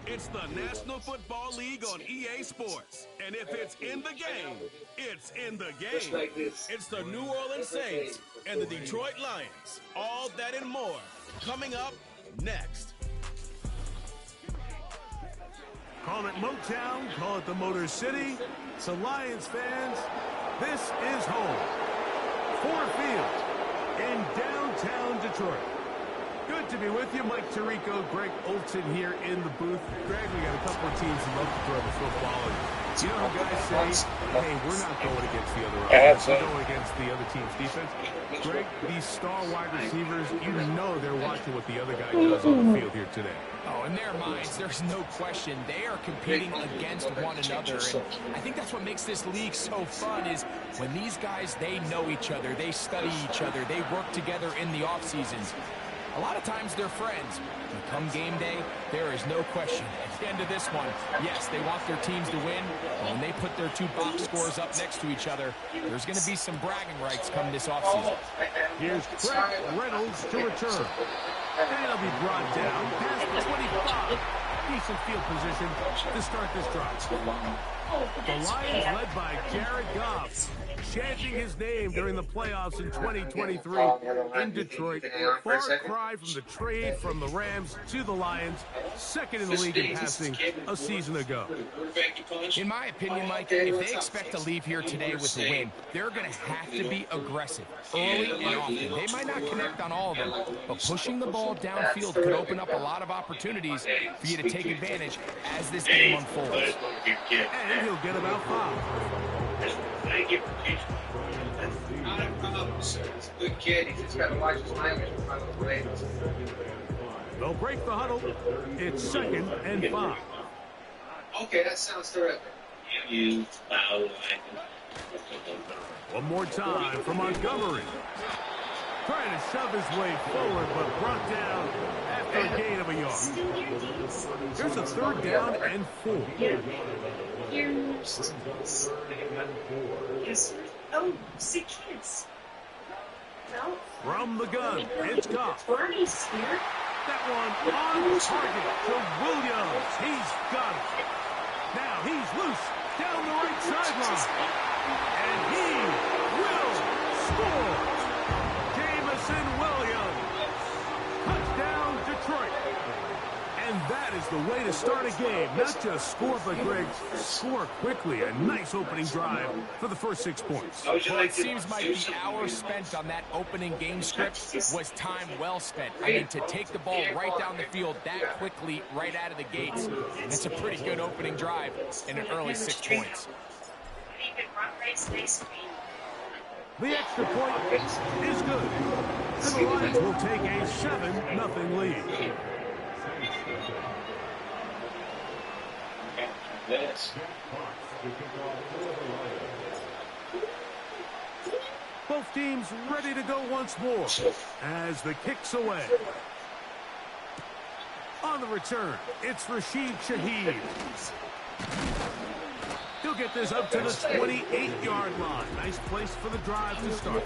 It's the National Football League on EA Sports. And if it's in the game, it's in the game. It's the New Orleans Saints and the Detroit Lions. All that and more coming up next. Call it Motown, call it the Motor City. So Lions fans, this is home. Ford Field in downtown Detroit. Good to be with you. Mike Tirico, Greg Olson here in the booth. Greg, we got a couple of teams who love to throw the football. And you know how guys say, hey, we're not going against the other offense. We're going against the other team's defense. Greg, these star wide receivers, you know they're watching what the other guy does on the field here today. Oh, in their minds, there's no question. They are competing against one another. And I think that's what makes this league so fun is when these guys, they know each other. They study each other. They work together in the off seasons. A lot of times they're friends, but come game day, there is no question. At the end of this one, yes, they want their teams to win, but when they put their two box scores up next to each other, there's going to be some bragging rights come this offseason. Here's Craig Reynolds to return. And he'll be brought down past the 25. Decent field position to start this drive. The Lions led by Jared Goff, chanting his name during the playoffs in 2023 in Detroit. Far cry from the trade from the Rams to the Lions, second in the league in passing a season ago. In my opinion, Mike, if they expect to leave here today with a win, they're going to have to be aggressive early and often. They might not connect on all of them, but pushing the ball downfield could open up a lot of opportunities for you to take advantage as this game unfolds. And he'll get about 5. Thank you. He's a good kid. He's just got to watch his language in front of the Ravens. They'll break the huddle. It's 2nd and 5. Okay, that sounds terrific. One more time for Montgomery. Trying to shove his way forward, but brought down after a gain of a yard. Here's a 3rd down and 4. Oh, sick kids. No. From the gun, it's Goff. Barney's here. That one on target to Williams. He's got it. Now he's loose down the right sideline. And he will score. Jamison Williams. Touchdown, Detroit. And that is the way to start a game. Not just score, but, Greg, score quickly. A nice opening drive for the first 6 points. Well, it seems like the hour spent on that opening game script was time well spent. I mean, to take the ball right down the field that quickly right out of the gates, it's a pretty good opening drive and an early 6 points. The extra point is good. And the Lions will take a 7-0 lead. Both teams ready to go once more as the kick's away. On the return, it's Rashid Shaheed. He'll get this up to the 28-yard line. Nice place for the drive to start.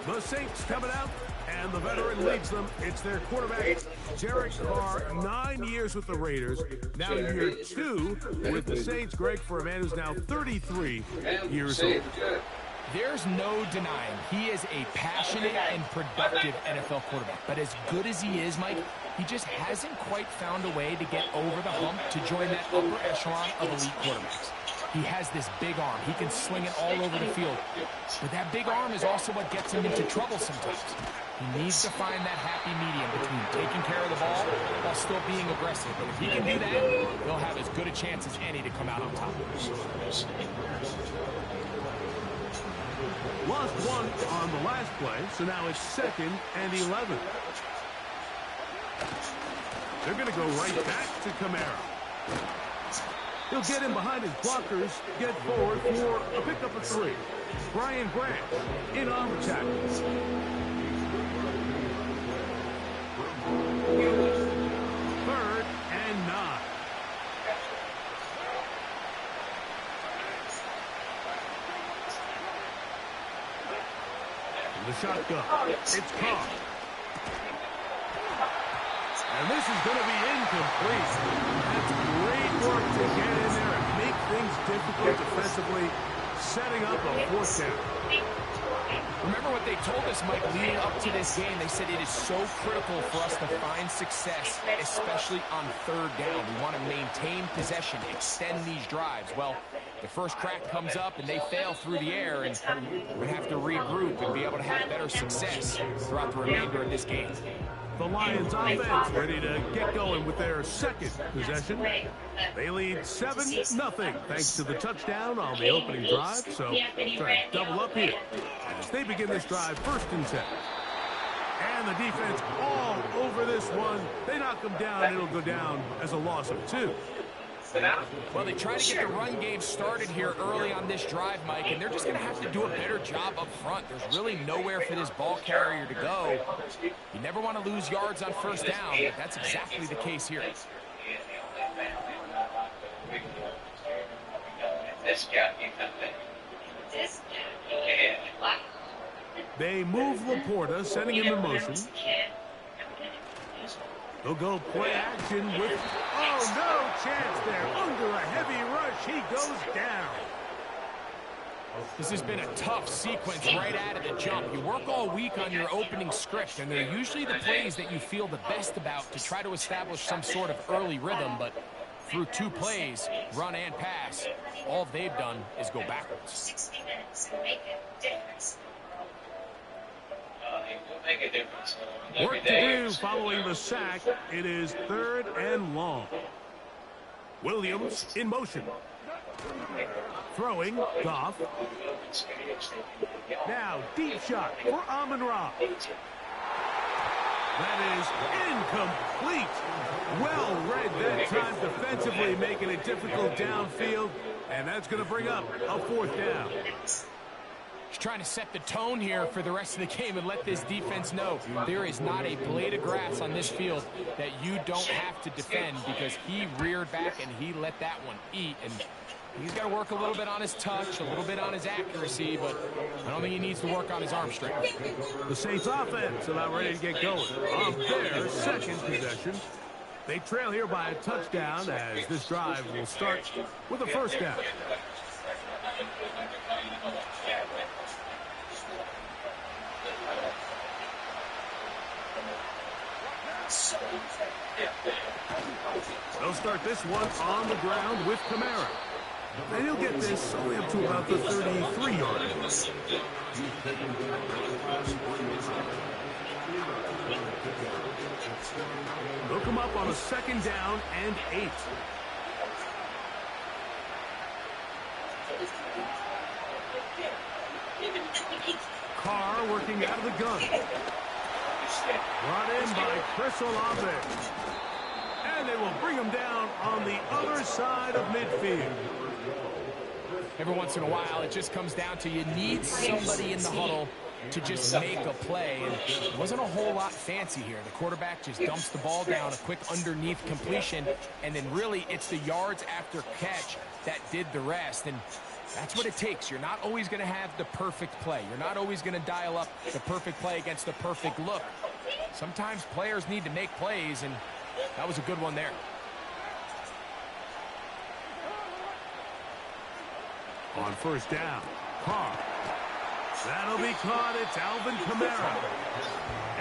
The Saints coming out, and the veteran leads them. It's their quarterback, Derek Carr, 9 years with the Raiders. Now year 2 with the Saints. Greg, for a man who's now 33 years old. There's no denying he is a passionate and productive NFL quarterback. But as good as he is, Mike, he just hasn't quite found a way to get over the hump to join that upper echelon of elite quarterbacks. He has this big arm. He can sling it all over the field. But that big arm is also what gets him into trouble sometimes. He needs to find that happy medium between taking care of the ball while still being aggressive. And if he can do that, he'll have as good a chance as any to come out on top. Lost 1 on the last play, so now it's 2nd and 11. They're going to go right back to Kamara. He'll get in behind his blockers, get forward for a pickup of 3. Brian Branch in arm tackle. 3rd and 9. From the shotgun, it's Carr. And this is going to be incomplete. It's great work to get in there and make things difficult defensively, setting up a fourth down. Remember what they told us, Mike, leading up to this game. They said it is so critical for us to find success, especially on third down. We want to maintain possession, extend these drives. Well, the first crack comes up, and they fail through the air, and we have to regroup and be able to have better success throughout the remainder of this game. The Lions offense ready to get going with their second possession. They lead 7-0 thanks to the touchdown on the opening drive. So try to double up here as they begin this drive 1st and 10. And the defense all over this one. They knock them down. It'll go down as a loss of 2. Well, they try to get the run game started here early on this drive, Mike, and they're just going to have to do a better job up front. There's really nowhere for this ball carrier to go. You never want to lose yards on 1st down, but that's exactly the case here. They move Laporta, sending him in motion. They'll go play action with, oh, no chance there. Under a heavy rush, he goes down. This has been a tough sequence right out of the jump. You work all week on your opening script, and they're usually the plays that you feel the best about to try to establish some sort of early rhythm, but through 2 plays, run and pass, all they've done is go backwards. 60 minutes and make a difference. Work to do following the sack. It is 3rd and long. Williams in motion. Throwing, Goff. Now, deep shot for Amon-Ra. That is incomplete. Well read that time defensively, making it difficult downfield. And that's going to bring up a 4th down. He's trying to set the tone here for the rest of the game and let this defense know there is not a blade of grass on this field that you don't have to defend, because he reared back and he let that one eat. And he's got to work a little bit on his touch, a little bit on his accuracy, but I don't think he needs to work on his arm strength. The Saints offense about ready to get going on their 2nd possession. They trail here by a touchdown as this drive will start with a 1st down. They'll start this one on the ground with Kamara. And he'll get this only up to about the 33-yard line. They'll come up on a 2nd down and 8. Carr working out of the gun. Brought in by Chris Olave. And they will bring him down on the other side of midfield. Every once in a while, it just comes down to you need somebody in the huddle to just make a play. And it wasn't a whole lot fancy here. The quarterback just dumps the ball down, a quick underneath completion, and then really it's the yards after catch that did the rest. And that's what it takes. You're not always going to have the perfect play. You're not always going to dial up the perfect play against the perfect look. Sometimes players need to make plays, and that was a good one there. On 1st down, Carr. That'll be caught. It's Alvin Kamara.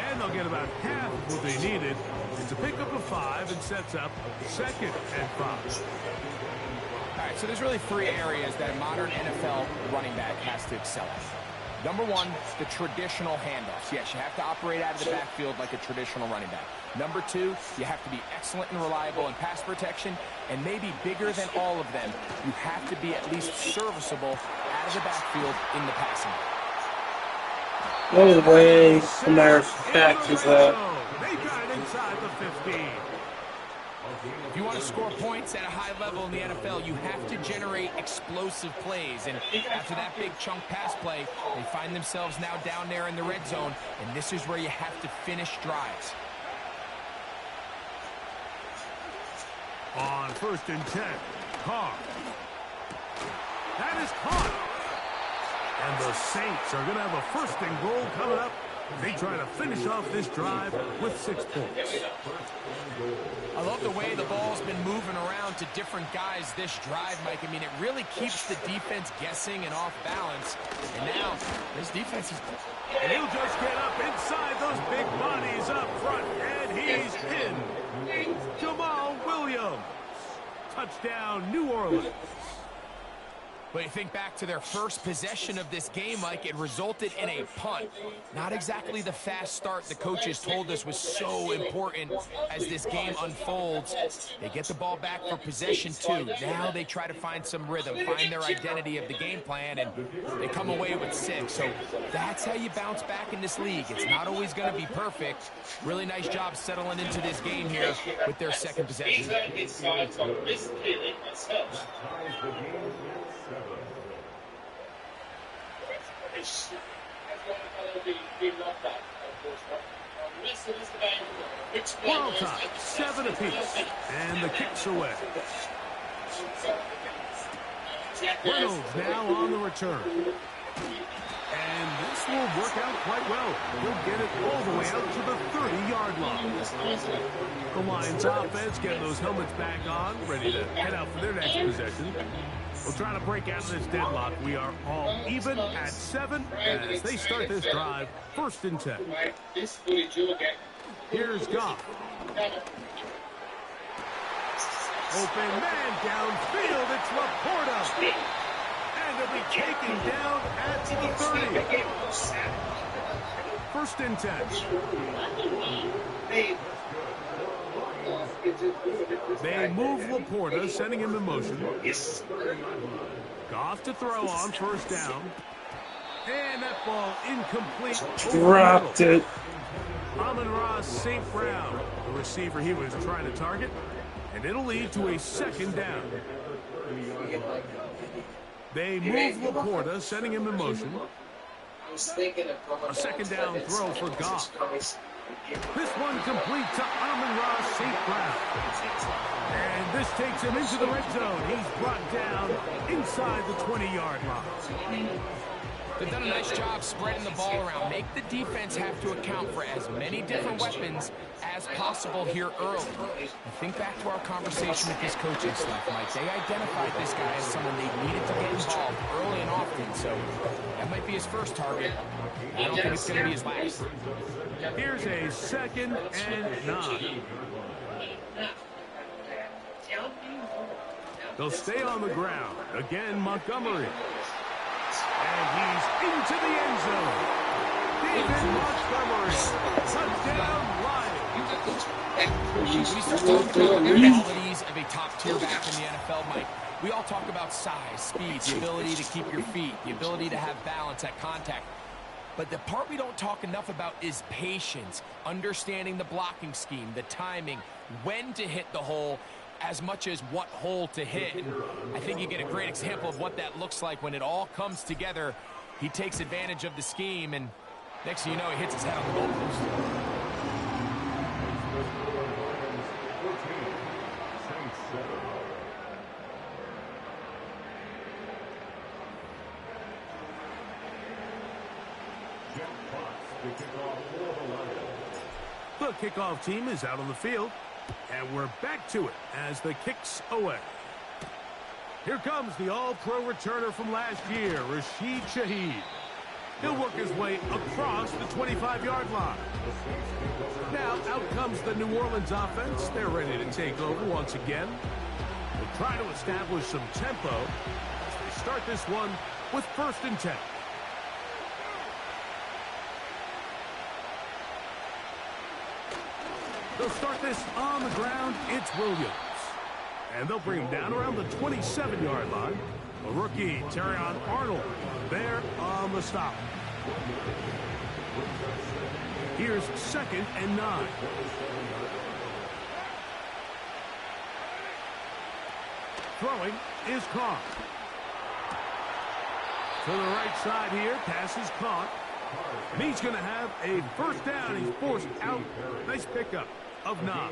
And they'll get about half what they needed. It's a pickup of 5 and sets up 2nd and 5. All right, so there's really 3 areas that a modern NFL running back has to excel at. Number 1, the traditional handoffs. Yes, you have to operate out of the backfield like a traditional running back. Number 2, you have to be excellent and reliable in pass protection, and maybe bigger than all of them, you have to be at least serviceable out of the backfield in the passing game. Look at the way Kamara's back is They got it inside the 15. If you want to score points at a high level in the NFL, you have to generate explosive plays. And after that big chunk pass play, they find themselves now down there in the red zone, and this is where you have to finish drives. On 1st and 10, Carr. That is caught. And the Saints are going to have a 1st and goal coming up They try to finish off this drive with 6 points. I love the way the ball's been moving around to different guys this drive, Mike. I mean, it really keeps the defense guessing and off balance. And now, this defense is... And he'll just get up inside those big bodies up front, and he's in. Jamal Williams. Touchdown, New Orleans. But you think back to their first possession of this game, Mike, it resulted in a punt. Not exactly the fast start the coaches told us was so important as this game unfolds. They get the ball back for possession 2. Now they try to find some rhythm, find their identity of the game plan, and they come away with 6. So that's how you bounce back in this league. It's not always going to be perfect. Really nice job settling into this game here with their second possession. Ball time, 7 apiece, and the kick's away. Reynolds now on the return. And this will work out quite well. He'll get it all the way out to the 30-yard line. The Lions offense getting those helmets back on, ready to head out for their next possession. We'll try to break out of this deadlock. We are all even at 7 as they start this drive, 1st and 10. Here's Goff. Open man downfield. It's Laporta. And he'll be taken down at the 30. 1st and 10. They move Laporta, sending him in motion. Goff to throw on 1st down. And that ball incomplete. Dropped it. Amon-Ra St. Brown, the receiver he was trying to target. And it'll lead to a 2nd down. They move Laporta, sending him in motion. A 2nd down throw for Goff. This one complete to Amon-Ra St. Brown. And this takes him into the red zone. He's brought down inside the 20-yard line. They've done a nice job spreading the ball around. Make the defense have to account for as many different weapons as possible here early. And think back to our conversation with this coaching staff, Mike. They identified this guy as someone they needed to get involved early and often. So that might be his first target. I don't think it's going to be his last. Here's a 2nd and 9. They'll stay on the ground. Again, Montgomery. And he's into the end zone. David Montgomery. Touchdown, Lions. When you start talking about the qualities of a top-tier back in the NFL, Mike, we all talk about size, speed, the ability to keep your feet, the ability to have balance at contact. But the part we don't talk enough about is patience, understanding the blocking scheme, the timing, when to hit the hole, as much as what hole to hit. And I think you get a great example of what that looks like when it all comes together. He takes advantage of the scheme, and next thing you know, he hits his head on the goalpost. The kickoff team is out on the field, and we're back to it as the kick's away. Here comes the all-pro returner from last year, Rashid Shaheed. He'll work his way across the 25-yard line. Now out comes the New Orleans offense. They're ready to take over once again. They'll try to establish some tempo as they start this one with 1st and 10. They'll start this on the ground. It's Williams. And they'll bring him down around the 27-yard line. A rookie, Terrion Arnold, there on the stop. Here's 2nd and 9. Throwing is caught. To the right side here, pass is caught. And he's going to have a 1st down. He's forced out. Nice pickup of 9.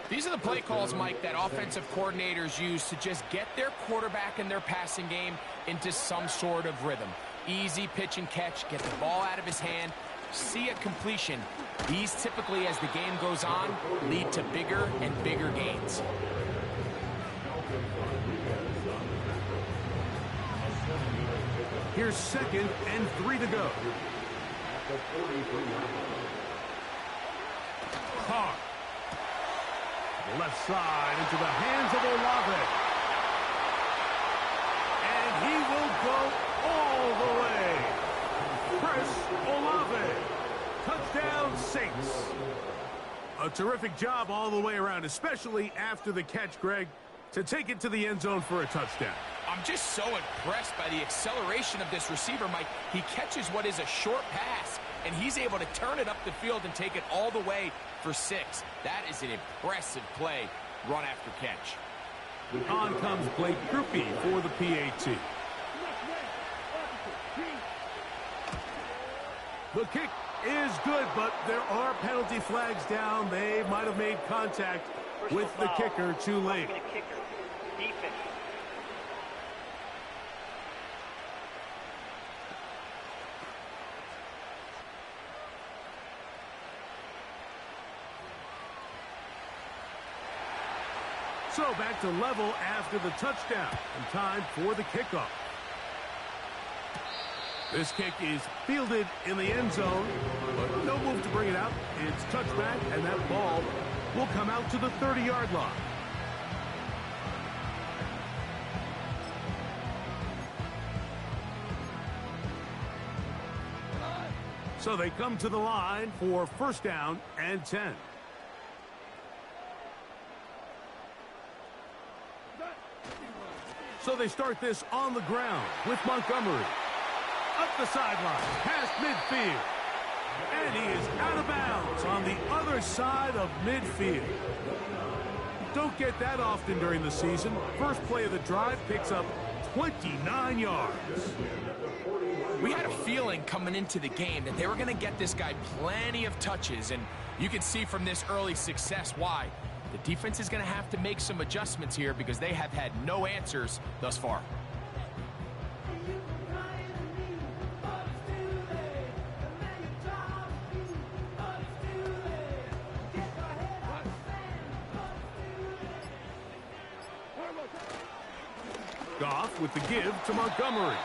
These are the play calls, Mike, that offensive coordinators use to just get their quarterback and their passing game into some sort of rhythm. easy pitch and catch, get the ball out of his hand, see a completion. These typically, as the game goes on, lead to bigger and bigger gains. Here's 2nd and 3 to go. Carr. Left side into the hands of Olave. And he will go all the way. Chris Olave. Touchdown, Saints. A terrific job all the way around, especially after the catch, Greg, to take it to the end zone for a touchdown. I'm just so impressed by the acceleration of this receiver, Mike. He catches what is a short pass, and he's able to turn it up the field and take it all the way for 6. That is an impressive play, run after catch. On comes Blake Grupe for the PAT. The kick is good, but there are penalty flags down. They might have made contact with the kicker too late. So back to level after the touchdown, and time for the kickoff. This kick is fielded in the end zone, but no move to bring it out. It's touchback, and that ball will come out to the 30-yard line. So they come to the line for 1st down and 10. So they start this on the ground with Montgomery. Up the sideline, past midfield. And he is out of bounds on the other side of midfield. Don't get that often during the season. First play of the drive picks up 29 yards. We had a feeling coming into the game that they were going to get this guy plenty of touches, and you can see from this early success why. The defense is going to have to make some adjustments here because they have had no answers thus far. Goff with the give to Montgomery.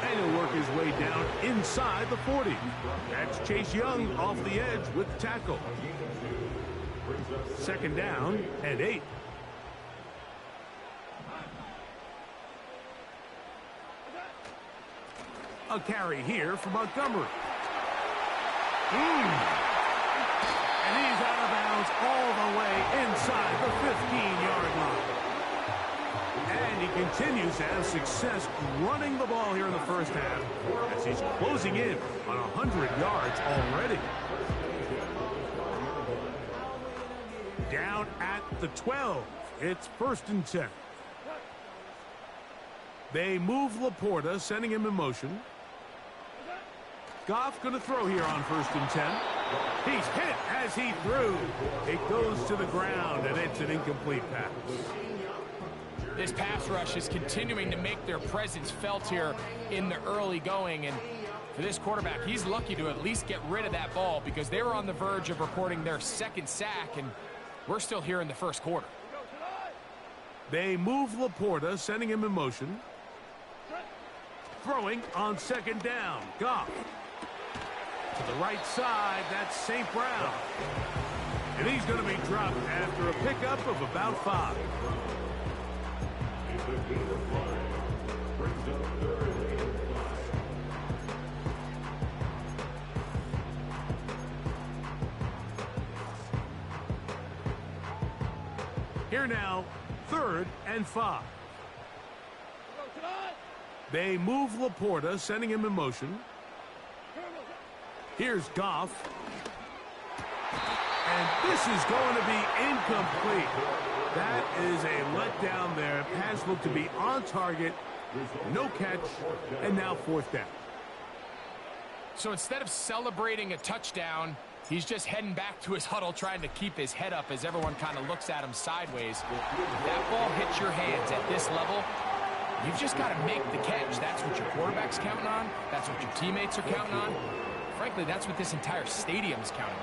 And he'll work his way down inside the 40. That's Chase Young off the edge with the tackle. 2nd down and 8. A carry here for Montgomery. And he's out of bounds all the way inside the 15-yard line. And he continues to have success running the ball here in the first half as he's closing in on 100 yards already. Down at the 12. It's 1st and 10. They move Laporta, sending him in motion. Goff going to throw here on 1st and 10. He's hit as he threw. It goes to the ground, and it's an incomplete pass. This pass rush is continuing to make their presence felt here in the early going, and for this quarterback, he's lucky to at least get rid of that ball because they were on the verge of recording their 2nd sack, and we're still here in the 1st quarter. They move Laporta, sending him in motion. Throwing on 2nd down. Goff. To the right side, that's St. Brown. And he's going to be dropped after a pickup of about 5. Here now, 3rd and 5. They move Laporta, sending him in motion. Here's Goff. And this is going to be incomplete. That is a letdown there. Pass looked to be on target. No catch. And now 4th down. So instead of celebrating a touchdown, he's just heading back to his huddle trying to keep his head up as everyone kind of looks at him sideways. If that ball hits your hands at this level, You've just got to make the catch. That's what your quarterback's counting on. That's what your teammates are counting on. Frankly, that's what this entire stadium is counting on.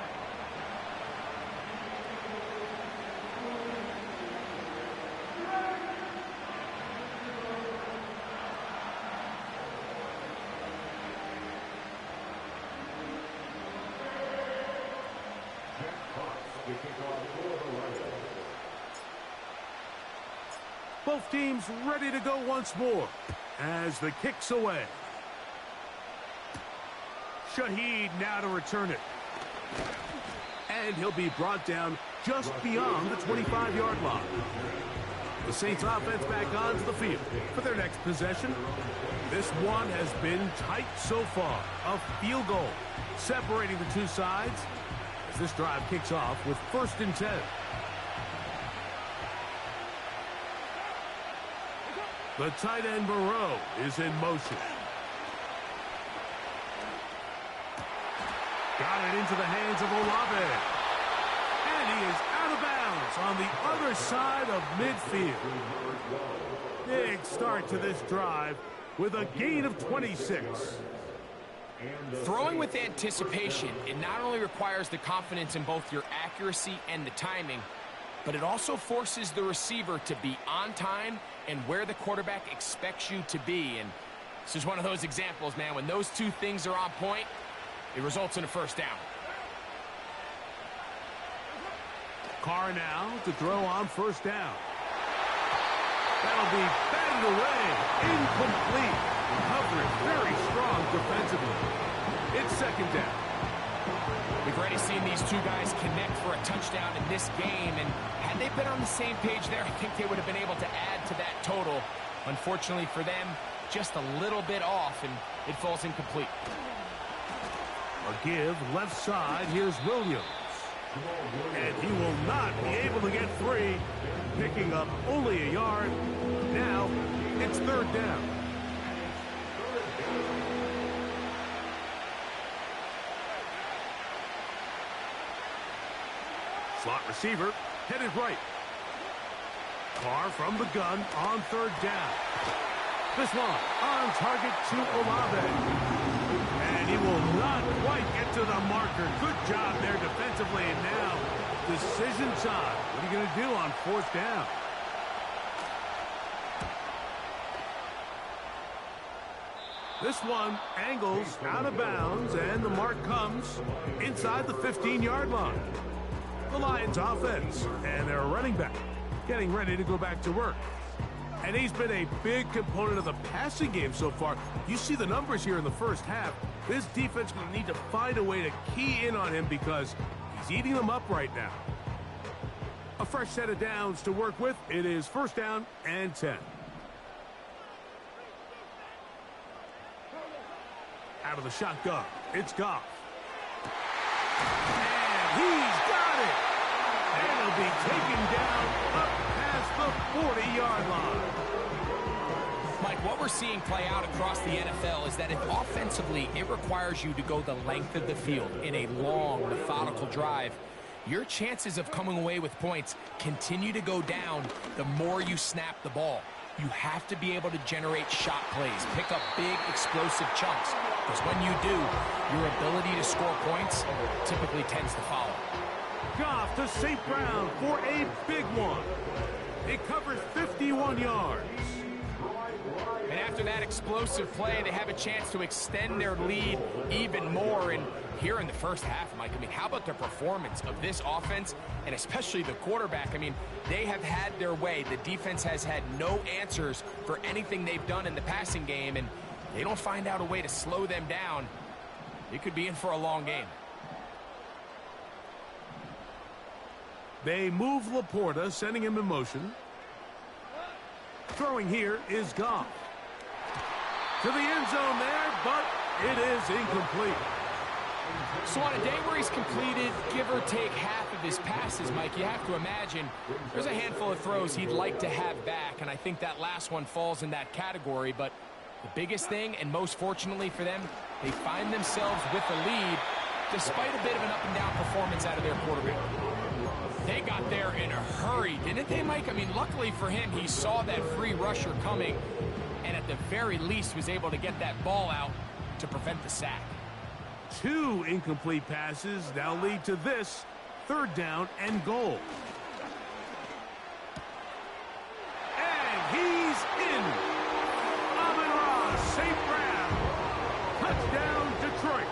Both teams ready to go once more as the kick's away. Shaheed now to return it. And he'll be brought down just beyond the 25-yard line. The Saints offense back onto the field for their next possession. This one has been tight so far. A field goal separating the two sides as this drive kicks off with 1st and 10. The tight end Moreau is in motion. Got it into the hands of Olave. And he is out of bounds on the other side of midfield. Big start to this drive with a gain of 26. Throwing with anticipation, it not only requires the confidence in both your accuracy and the timing, but it also forces the receiver to be on time and where the quarterback expects you to be. And this is one of those examples, man. When those two things are on point, it results in a 1st down. Carr now to throw on 1st down. That'll be batted away. Incomplete. Coverage very strong defensively. It's 2nd down. We've already seen these two guys connect for a touchdown in this game, and had they been on the same page there, I think they would have been able to add to that total. Unfortunately for them, just a little bit off, and it falls incomplete. A give left side. Here's Williams. And he will not be able to get 3, picking up only a yard. Now it's 3rd down. Slot receiver headed right. Carr from the gun on 3rd down. This one on target to Olave. And he will not quite get to the marker. Good job there defensively. And now decision time. What are you going to do on 4th down? This one angles out of bounds, and the mark comes inside the 15-yard line. The Lions offense and their running back getting ready to go back to work. And he's been a big component of the passing game so far. You see the numbers here in the 1st half. This defense is going to need to find a way to key in on him because he's eating them up right now. A fresh set of downs to work with. It is 1st down and 10. Out of the shotgun, it's Goff. And he's got it. And he'll be taken down up past the 40-yard line. Mike, what we're seeing play out across the NFL is that if offensively it requires you to go the length of the field in a long, methodical drive, your chances of coming away with points continue to go down the more you snap the ball. You have to be able to generate shot plays, pick up big, explosive chunks, because when you do, your ability to score points typically tends to follow. Goff to St. Brown for a big one. It covers 51 yards. And after that explosive play, they have a chance to extend their lead even more. And here in the 1st half, Mike, I mean, how about the performance of this offense, and especially the quarterback? I mean, they have had their way. The defense has had no answers for anything they've done in the passing game, and they don't find out a way to slow them down. It could be in for a long game. They move Laporta, sending him in motion. Throwing here is Goff. To the end zone there, but it is incomplete. So on a day where he's completed, give or take half of his passes, Mike, you have to imagine there's a handful of throws he'd like to have back, and I think that last one falls in that category. But the biggest thing, and most fortunately for them, they find themselves with a lead despite a bit of an up-and-down performance out of their quarterback. They got there in a hurry, Didn't they, Mike? I mean, luckily for him, he saw that free rusher coming and at the very least was able to get that ball out to prevent the sack. 2 incomplete passes now lead to this 3rd down and goal. And he's in. Amon-Ra St. Brown. Touchdown, Detroit.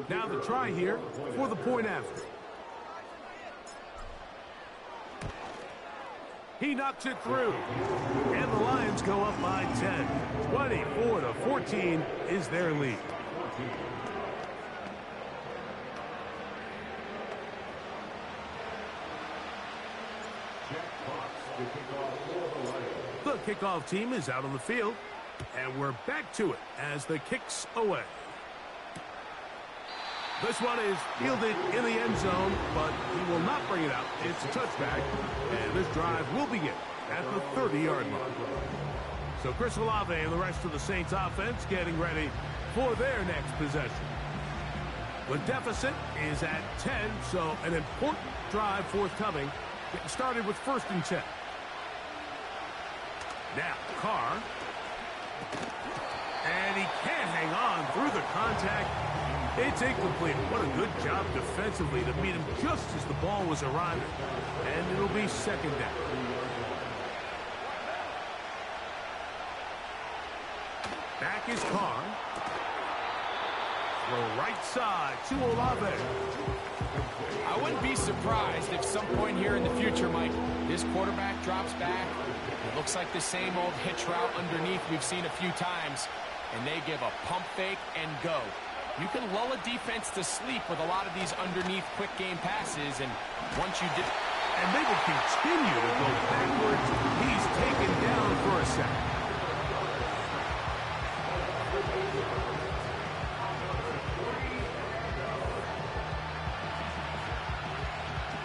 Now the try here for the point after. He knocks it through. And the Lions go up by 10. 24-14 is their lead. The kickoff team is out on the field. And we're back to it as the kick's away. This one is fielded in the end zone, but he will not bring it out. It's a touchback, and this drive will begin at the 30-yard line. So Chris Olave and the rest of the Saints offense getting ready for their next possession. The deficit is at 10, so an important drive forthcoming. Getting started with 1st and 10. Now, Carr. And he can't hang on through the contact. It's incomplete. What a good job defensively to meet him just as the ball was arriving. And it'll be 2nd down. Back is Carr. Throw right side to Olave. I wouldn't be surprised if some point here in the future, Mike, this quarterback drops back. It looks like the same old hitch route underneath we've seen a few times. And they give a pump fake and go. You can lull a defense to sleep with a lot of these underneath quick game passes, and once you did, and they will continue to go backwards. He's taken down for a sack.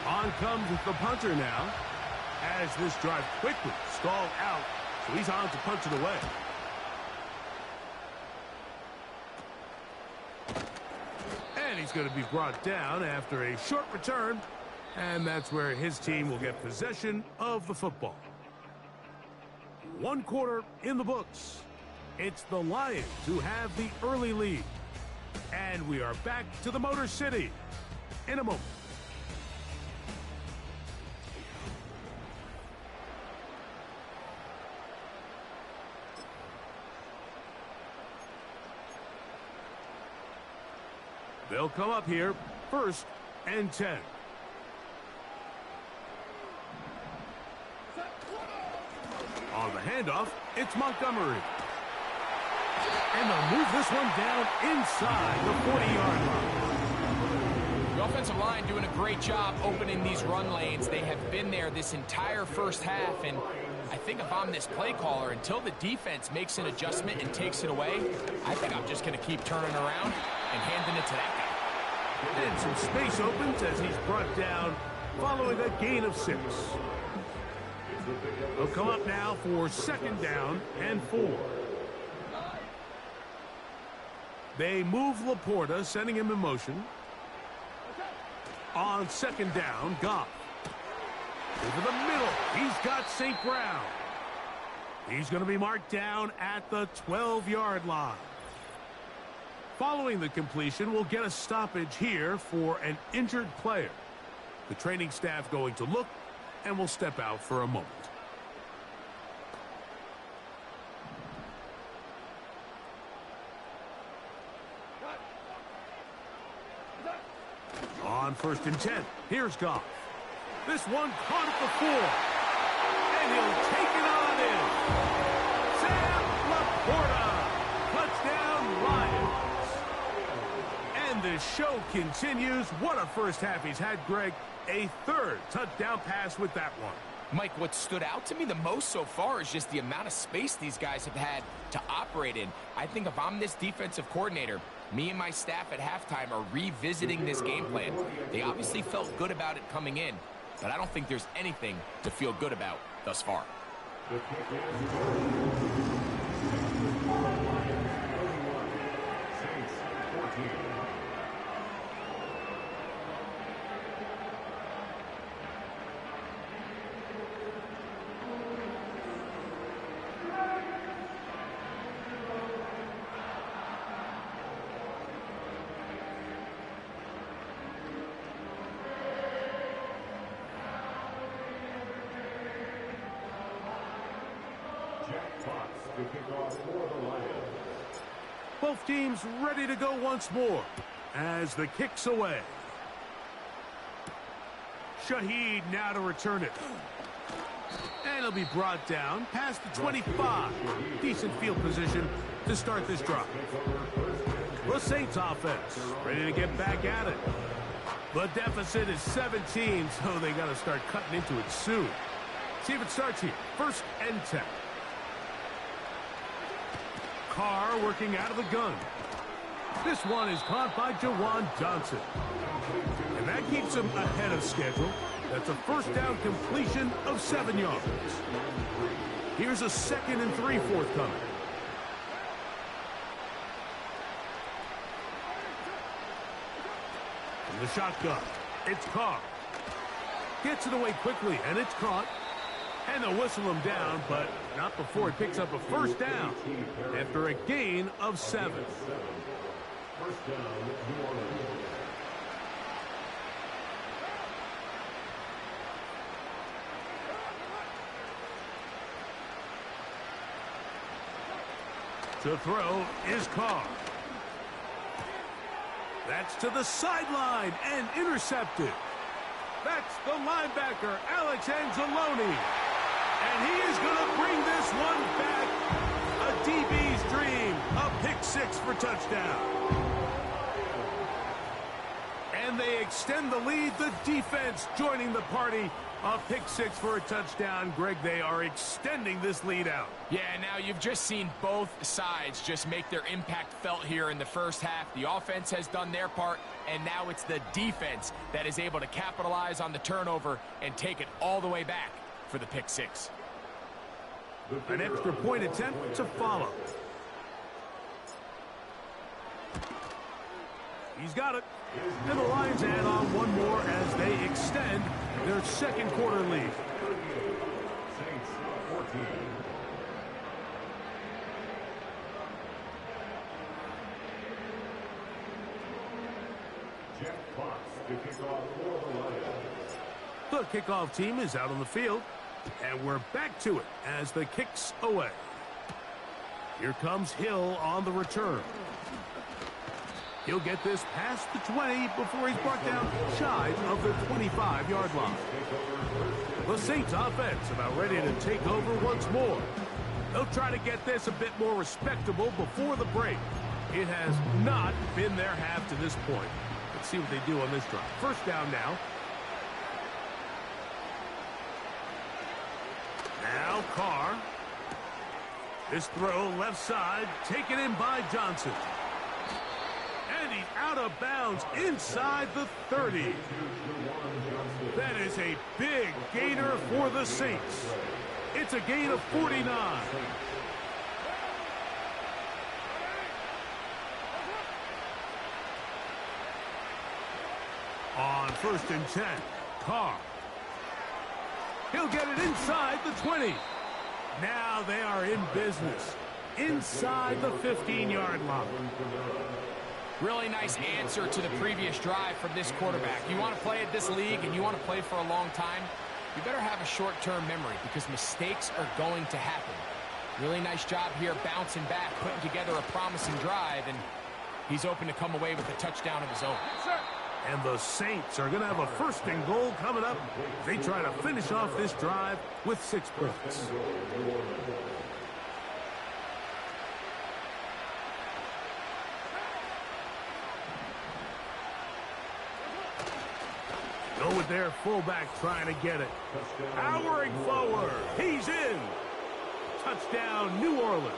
On comes the punter now, as this drive quickly stalled out, so he's on to punch it away. And he's going to be brought down after a short return, and that's where his team will get possession of the football. 1 quarter in the books. It's the Lions who have the early lead. And we are back to the Motor City in a moment. They'll come up here, 1st and 10. On the handoff, it's Montgomery. And they'll move this one down inside the 40-yard line. The offensive line doing a great job opening these run lanes. They have been there this entire first half, and I think if I'm this play caller, until the defense makes an adjustment and takes it away, I think I'm just going to keep turning around and handing it to that guy. And some space opens as he's brought down following a gain of 6. They'll come up now for 2nd down and 4. They move Laporta, sending him in motion. On 2nd down, Goff. Over the middle, he's got St. Brown. He's going to be marked down at the 12-yard line. Following the completion, we'll get a stoppage here for an injured player. The training staff going to look, and will step out for a moment. On 1st and 10, here's Goff. This one caught at the 4. And he'll take it on in. Sam Laporta. Touchdown, Lions. And the show continues. What a first half he's had, Greg. A 3rd touchdown pass with that one. Mike, what stood out to me the most so far is just the amount of space these guys have had to operate in. I think if I'm this defensive coordinator, me and my staff at halftime are revisiting this game plan. They obviously felt good about it coming in, but I don't think there's anything to feel good about thus far. Both teams ready to go once more as the kick's away. Shaheed now to return it. And it'll be brought down past the 25. Decent field position to start this drive. The Saints offense ready to get back at it. The deficit is 17, so they got to start cutting into it soon. See if it starts here. 1st and 10. Carr working out of the gun. This one is caught by Jawan Johnson. And that keeps him ahead of schedule. That's a 1st down completion of 7 yards. Here's a 2nd and 3 forthcoming. From the shotgun, it's Carr. Gets it away quickly, and it's caught. And they'll whistle him down, but not before it picks up a 1st down after a gain of 7. To throw is Carr. That's to the sideline and intercepted. That's the linebacker, Alex Anzalone. And he is going to bring this one back. A DB's dream. A pick 6 for touchdown. And they extend the lead. The defense joining the party. A pick 6 for a touchdown. Greg, they are extending this lead out. Yeah, now you've just seen both sides just make their impact felt here in the first half. The offense has done their part, and now it's the defense that is able to capitalize on the turnover and take it all the way back for the pick 6. An extra point attempt to follow. He's got it. And the Lions add on one more as they extend their 2nd quarter lead. Saints 14. Jeff Fox to kick off for the Lions. The kickoff team is out on the field, and we're back to it as the kick's away. Here comes Hill on the return. He'll get this past the 20 before he's brought down shy of the 25-yard line. The Saints offense about ready to take over once more. They'll try to get this a bit more respectable before the break. It has not been their half to this point. Let's see what they do on this drive. 1st down now. Now Carr. This throw left side taken in by Johnson. And he's out of bounds inside the 30. That is a big gainer for the Saints. It's a gain of 49. On 1st and 10, Carr. He'll get it inside the 20. Now they are in business. Inside the 15-yard line. Really nice answer to the previous drive from this quarterback. You want to play at this league and you want to play for a long time, you better have a short-term memory because mistakes are going to happen. Really nice job here bouncing back, putting together a promising drive, and he's open to come away with a touchdown of his own. And the Saints are going to have a 1st and goal coming up. They try to finish off this drive with 6 points. with their fullback trying to get it. Powering forward. He's in. Touchdown, New Orleans.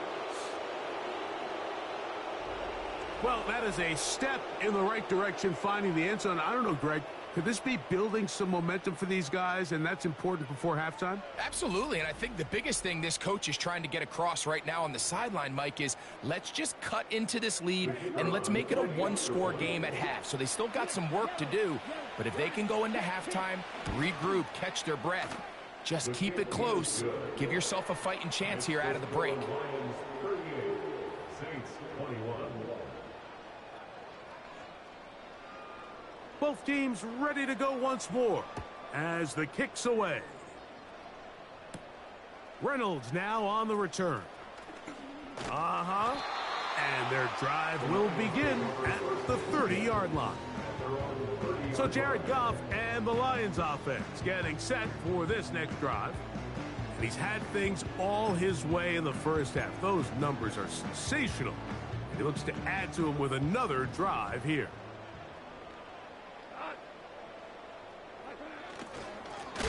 Well, that is a step in the right direction, finding the end zone. I don't know, Greg. Could this be building some momentum for these guys, and that's important before halftime? Absolutely, and I think the biggest thing this coach is trying to get across right now on the sideline, Mike, is let's just cut into this lead, and let's make it a one-score game at half. So they still got some work to do, but if they can go into halftime, regroup, catch their breath, just keep it close, give yourself a fighting chance here out of the break. Both teams ready to go once more as the kick's away. Reynolds now on the return. And their drive will begin at the 30-yard line. So Jared Goff and the Lions offense getting set for this next drive. And he's had things all his way in the first half. Those numbers are sensational. He looks to add to them with another drive here.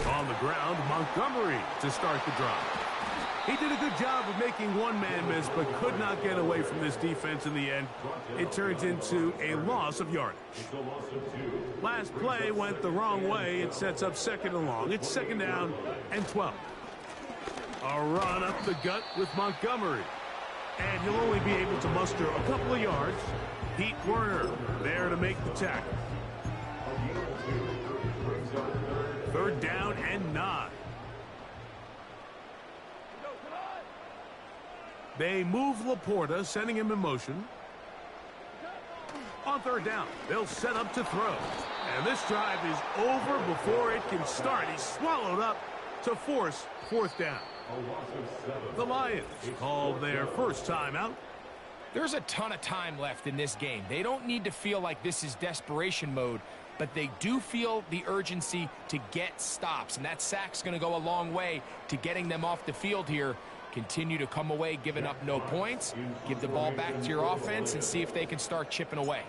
On the ground, Montgomery to start the drive. He did a good job of making one man miss, but could not get away from this defense in the end. It turns into a loss of yardage. Last play went the wrong way. It sets up second and long. It's second down and 12. A run up the gut with Montgomery. And he'll only be able to muster a couple of yards. Pete Werner there to make the tackle. Third down and 9. They move Laporta, sending him in motion. On third down, they'll set up to throw. And this drive is over before it can start. He's swallowed up to force fourth down. The Lions call their first timeout. There's a ton of time left in this game. They don't need to feel like this is desperation mode, but they do feel the urgency to get stops, and that sack's going to go a long way to getting them off the field here. Continue to come away giving up no points, give the ball back to your offense, and see if they can start chipping away.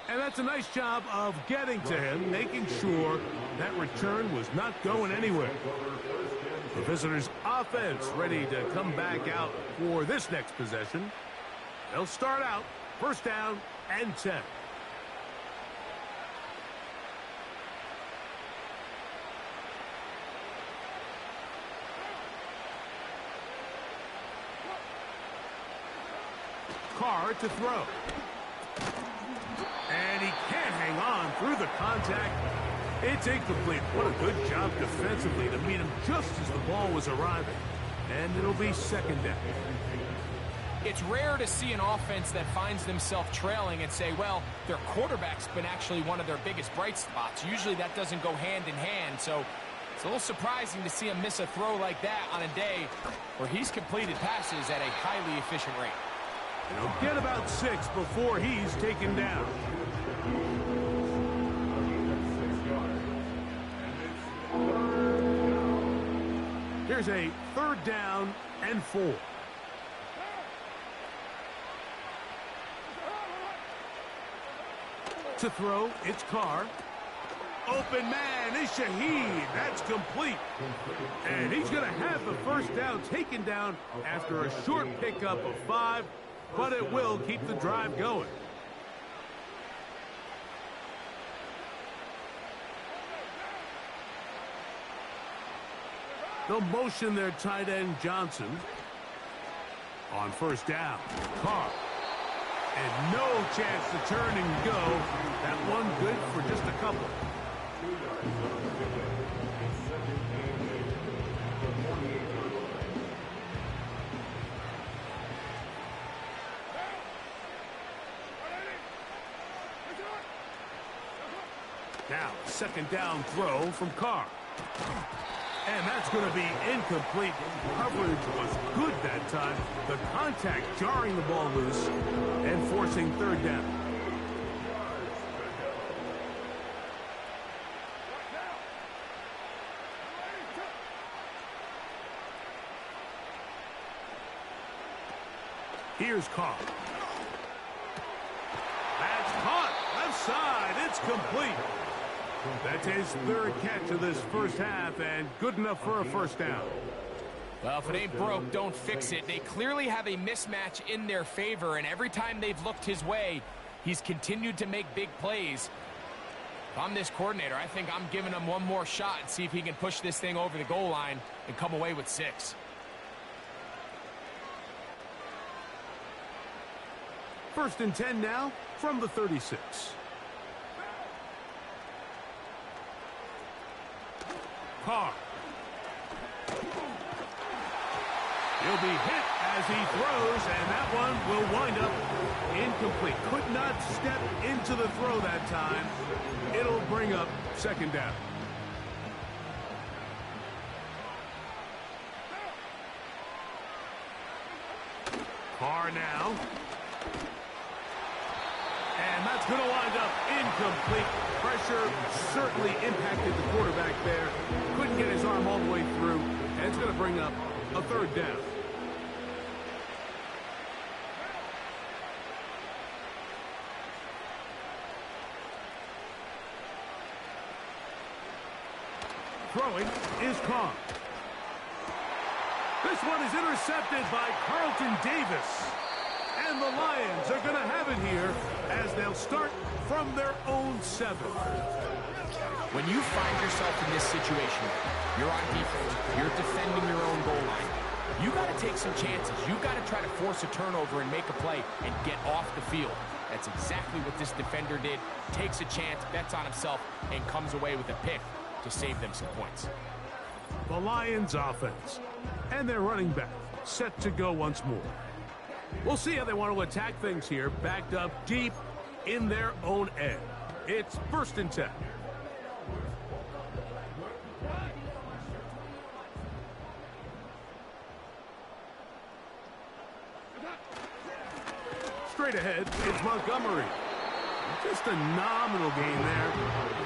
And that's a nice job of getting to him, making sure that return was not going anywhere. The visitors' offense ready to come back out for this next possession. They'll start out first down and 10. Carr to throw. And he can't hang on through the contact. It's incomplete. What a good job defensively to meet him just as the ball was arriving. And it'll be second down. It's rare to see an offense that finds themselves trailing and say, well, their quarterback's been actually one of their biggest bright spots. Usually that doesn't go hand in hand, so it's a little surprising to see him miss a throw like that on a day where he's completed passes at a highly efficient rate. He'll get about 6 before he's taken down. Here's a third down and 4. To throw, it's Carr. Open man is Shaheed. That's complete. And he's going to have the first down taken down after a short pickup of 5, but it will keep the drive going. They'll motion their tight end Johnson. On first down, Carr. And no chance to turn and go. That one good for just a couple. Now, second down throw from Carr. And that's going to be incomplete. Coverage was good that time. The contact jarring the ball loose and forcing third down. Here's Carr. That's caught. Left side. It's complete. That's his third catch of this first half, and good enough for a first down. Well, if it ain't broke, don't fix it. They clearly have a mismatch in their favor, and every time they've looked his way, he's continued to make big plays. If I'm this coordinator, I think I'm giving him one more shot and see if he can push this thing over the goal line and come away with 6. First and 10 now from the 36. Carr. He'll be hit as he throws, and that one will wind up incomplete. Could not step into the throw that time. It'll bring up second down. Carr now. And that's going to wind up incomplete. Pressure certainly impacted the quarterback there. Couldn't get his arm all the way through. And it's going to bring up a third down. Throwing is Carr. This one is intercepted by Carlton Davis. And the Lions are going to have it here as they'll start from their own 7. When you find yourself in this situation, you're on defense, you're defending your own goal line, you got to take some chances. You got to try to force a turnover and make a play and get off the field. That's exactly what this defender did. Takes a chance, bets on himself, and comes away with a pick to save them some points. The Lions offense and their running back set to go once more. We'll see how they want to attack things here, backed up deep in their own end. It's first and 10. Straight ahead, it's Montgomery. Just a nominal gain there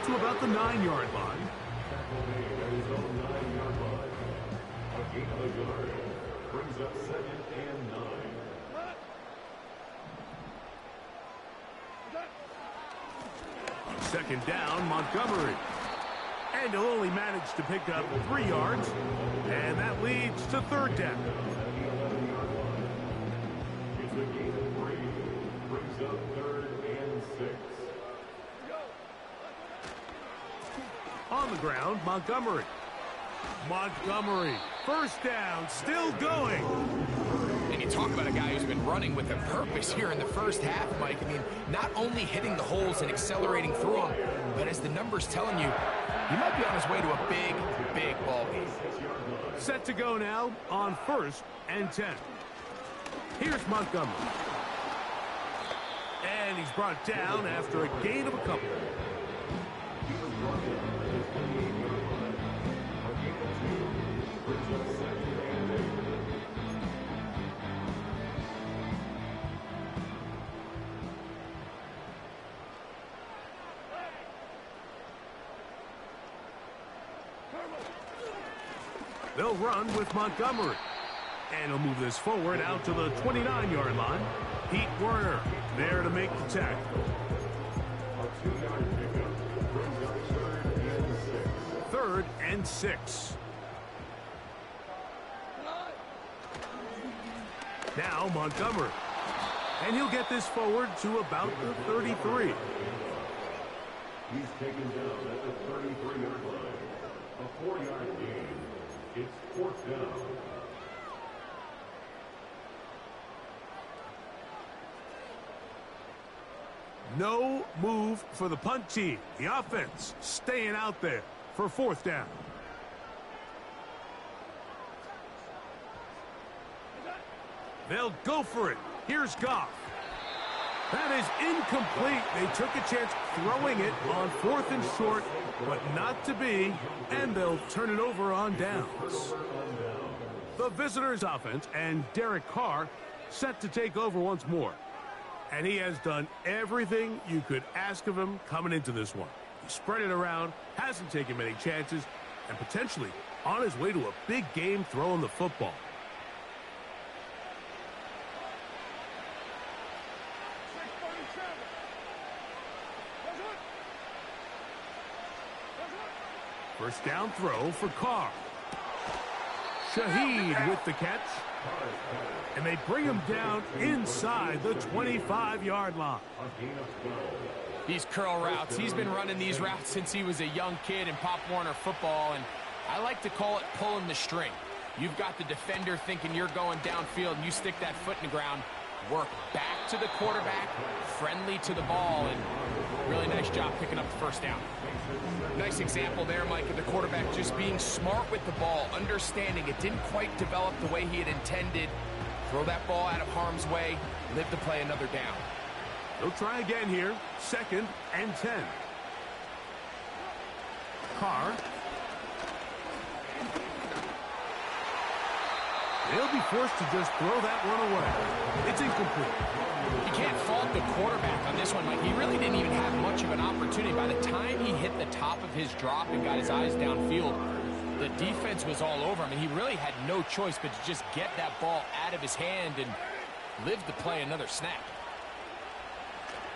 to about the 9-yard line. Brings up 2nd and 9. Second down, Montgomery. And he'll only manage to pick up 3 yards. And that leads to third down. It's a gain of 3. Brings up 3rd and 6. On the ground, Montgomery. Montgomery, first down, still going. And you talk about a guy who's been running with a purpose here in the first half, Mike. I mean, not only hitting the holes and accelerating through them, but as the numbers telling you, he might be on his way to a big, big ball game. Set to go now on first and 10. Here's Montgomery. And he's brought down after a gain of a couple. They'll run with Montgomery. And he'll move this forward out to the 29-yard line. Pete Werner there to make the tackle. A 2-yard pickup brings up 3rd and 6. 3rd and 6. Now Montgomery. And he'll get this forward to about the 33. He's taken down at the 33-yard line. A 4-yard gain. It's 4th down. No move for the punt team. The offense staying out there for 4th down. They'll go for it. Here's Goff. That is incomplete. They took a chance throwing it on 4th and short, but not to be, and they'll turn it over on downs. The visitors' offense and Derek Carr set to take over once more. And he has done everything you could ask of him coming into this one. He spread it around, hasn't taken many chances, and potentially on his way to a big game throwing the football. First down throw for Carr. Shaheed with the catch. And they bring him down inside the 25-yard line. These curl routes, he's been running these routes since he was a young kid in Pop Warner football, and I like to call it pulling the string. You've got the defender thinking you're going downfield, and you stick that foot in the ground, work back to the quarterback, friendly to the ball, and really nice job picking up the first down. Nice example there, Mike, of the quarterback just being smart with the ball, understanding it didn't quite develop the way he had intended. Throw that ball out of harm's way, live to play another down. They'll try again here. 2nd and 10. Carr. They'll be forced to just throw that one away. It's incomplete. You can't fault the quarterback on this one, Mike. He really didn't even have much of an opportunity. By the time he hit the top of his drop and got his eyes downfield, the defense was all over him, and he really had no choice but to just get that ball out of his hand and live to play another snap.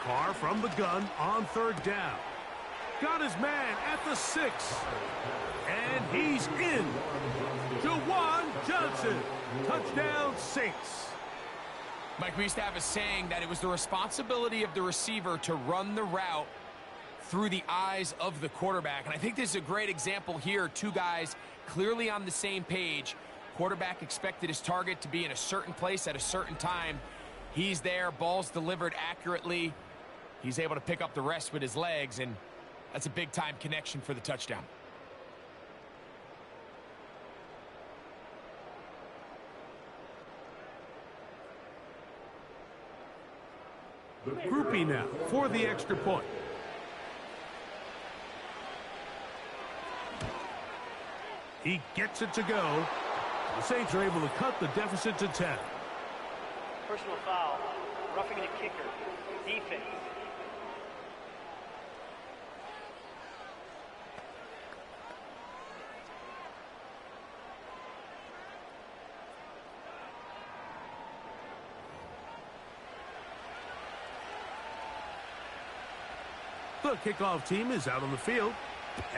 Carr from the gun on 3rd down. Got his man at the 6. And he's in. Jawan Johnson. Touchdown, Saints. Mike, we used to have a saying that it was the responsibility of the receiver to run the route through the eyes of the quarterback. And I think this is a great example here. Two guys clearly on the same page. Quarterback expected his target to be in a certain place at a certain time. He's there, ball's delivered accurately. He's able to pick up the rest with his legs, and that's a big-time connection for the touchdown. Groupie now for the extra point. He gets it to go. The Saints are able to cut the deficit to 10. Personal foul. Roughing the kicker. Defense. The kickoff team is out on the field,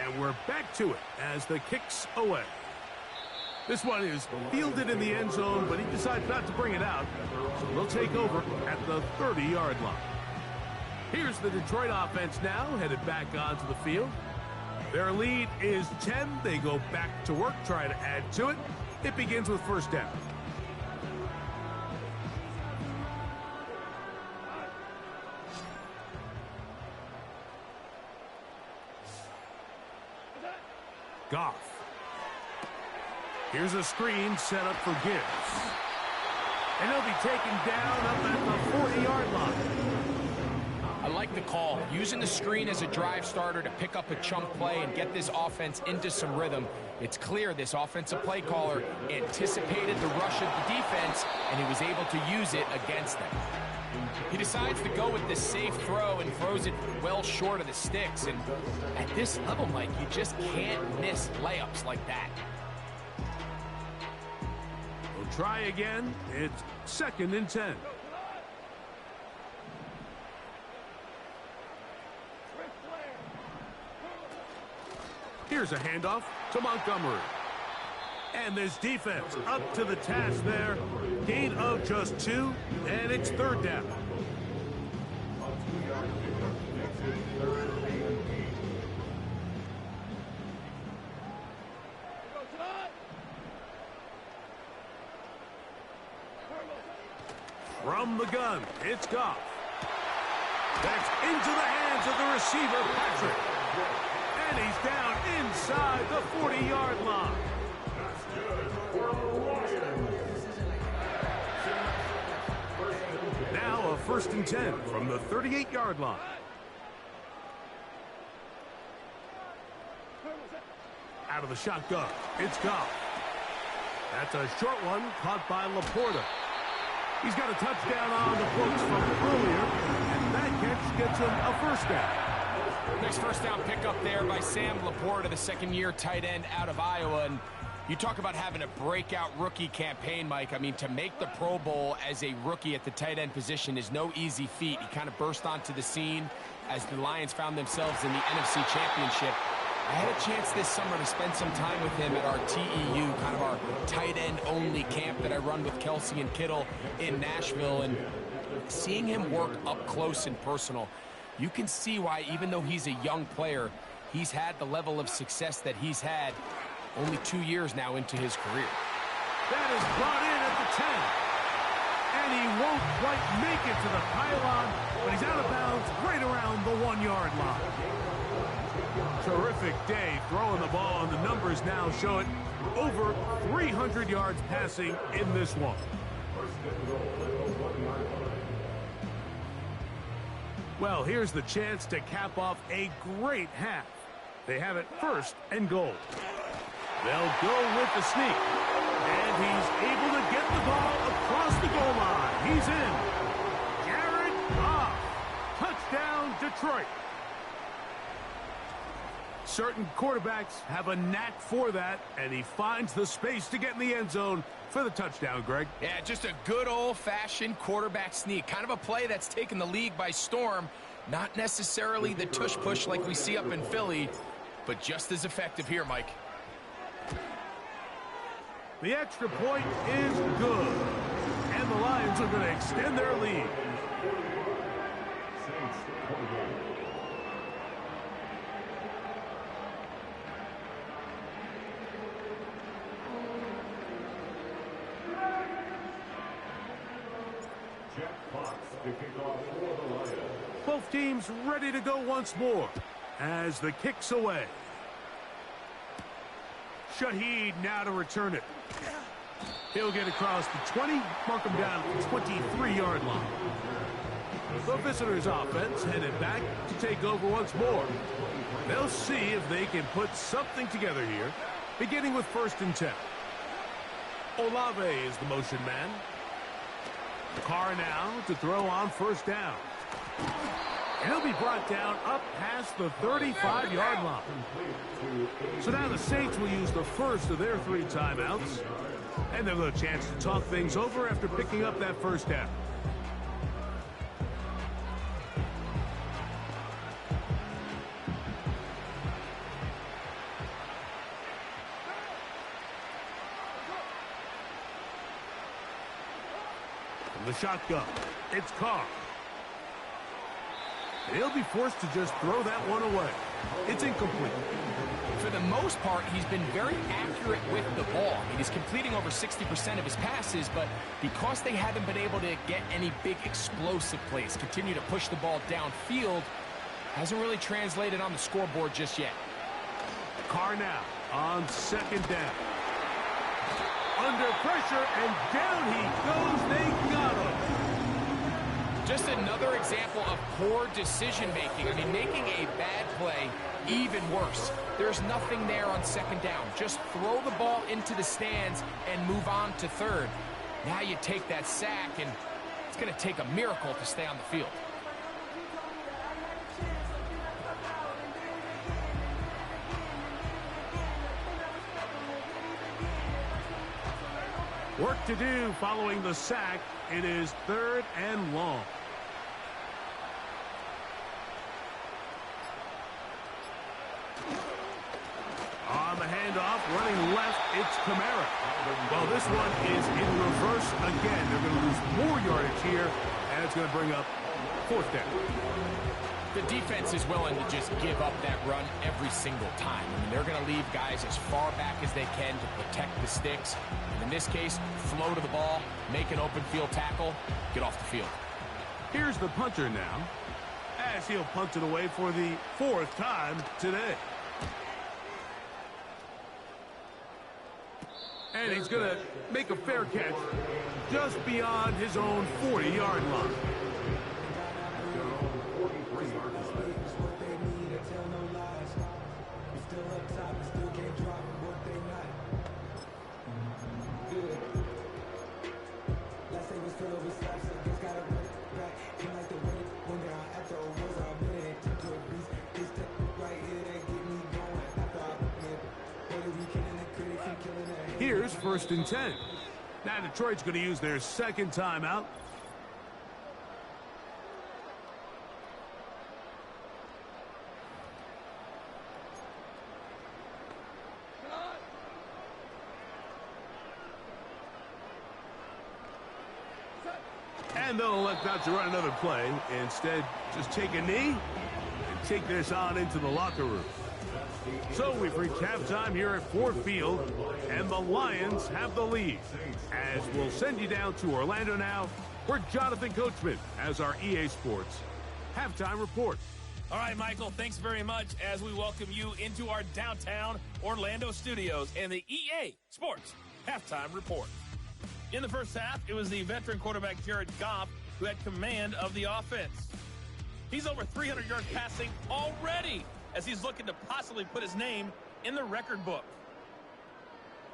and we're back to it as the kick's away. This one is fielded in the end zone, but he decides not to bring it out, so they'll take over at the 30-yard line. Here's the Detroit offense now, headed back onto the field. Their lead is 10. They go back to work, try to add to it. It begins with 1st down. Goff. Here's a screen set up for Gibbs. And he'll be taken down up at the 40-yard line. I like the call. Using the screen as a drive starter to pick up a chunk play and get this offense into some rhythm. It's clear this offensive play caller anticipated the rush of the defense, and he was able to use it against them. He decides to go with this safe throw and throws it well short of the sticks. And at this level, Mike, you just can't miss layups like that. We'll try again. It's 2nd and 10. Here's a handoff to Montgomery. And this defense up to the task there. Gain of just 2, and it's 3rd down. From the gun, it's Goff. That's into the hands of the receiver, Patrick. And he's down inside the 40-yard line. Now a 1st and 10 from the 38-yard line. Out of the shotgun, it's Goff. That's a short one caught by Laporta. He's got a touchdown on the books from earlier, and that catch gets him a 1st down. Nice 1st down pickup there by Sam Laporta, the 2nd-year tight end out of Iowa. And you talk about having a breakout rookie campaign, Mike. I mean, to make the Pro Bowl as a rookie at the tight end position is no easy feat. He kind of burst onto the scene as the Lions found themselves in the NFC Championship. I had a chance this summer to spend some time with him at our TEU, kind of our tight end only camp that I run with Kelsey and Kittle in Nashville, and seeing him work up close and personal, you can see why, even though he's a young player, he's had the level of success that he's had only 2 years now into his career. That is brought in at the 10. And he won't quite make it to the pylon, but he's out of bounds right around the 1-yard line. Terrific day throwing the ball, and the numbers now show it over 300 yards passing in this one. Well, here's the chance to cap off a great half. They have it 1st and goal. They'll go with the sneak. And he's able to get the ball across the goal line. He's in. Jared Goff. Touchdown, Detroit. Certain quarterbacks have a knack for that, and he finds the space to get in the end zone for the touchdown, Greg. Yeah, just a good old-fashioned quarterback sneak. Kind of a play that's taken the league by storm. Not necessarily the tush-push like we see up in Philly, but just as effective here, Mike. The extra point is good, and the Lions are going to extend their lead. Both teams ready to go once more as the kick's away. Shaheed now to return it. He'll get across the 20, mark him down at the 23-yard line. The visitors' offense headed back to take over once more. They'll see if they can put something together here, beginning with 1st and 10. Olave is the motion man. Carr now to throw on 1st down. And he'll be brought down up past the 35-yard line. So now the Saints will use the first of their 3 timeouts. And they'll have a chance to talk things over after picking up that 1st down. From the shotgun, it's Carr. He'll be forced to just throw that one away. It's incomplete. For the most part, he's been very accurate with the ball. I mean, he's completing over 60% of his passes, but because they haven't been able to get any big explosive plays, continue to push the ball downfield, hasn't really translated on the scoreboard just yet. Carr now on 2nd down. Under pressure, and down he goes. They got him. Just another example of poor decision-making. I mean, making a bad play even worse. There's nothing there on 2nd down. Just throw the ball into the stands and move on to 3rd. Now you take that sack, and it's going to take a miracle to stay on the field. Work to do following the sack. It is 3rd and long. On the handoff, running left, it's Kamara. Well, this one is in reverse again. They're going to lose more yardage here, and it's going to bring up 4th down. The defense is willing to just give up that run every single time. I mean, they're going to leave guys as far back as they can to protect the sticks. And in this case, flow to the ball, make an open field tackle, get off the field. Here's the punter now, as he'll punt it away for the 4th time today. And he's going to make a fair catch just beyond his own 40-yard line. Here's 1st and 10. Now Detroit's going to use their 2nd timeout. And they'll elect not to run another play. Instead, just take a knee and take this on into the locker room. So we've reached halftime here at Ford Field, and the Lions have the lead. As we'll send you down to Orlando now, where Jonathan Coachman has our EA Sports halftime report. All right, Michael, thanks very much as we welcome you into our downtown Orlando studios and the EA Sports halftime report. In the first half, it was the veteran quarterback Jared Goff who had command of the offense. He's over 300 yards passing already as he's looking to possibly put his name in the record book.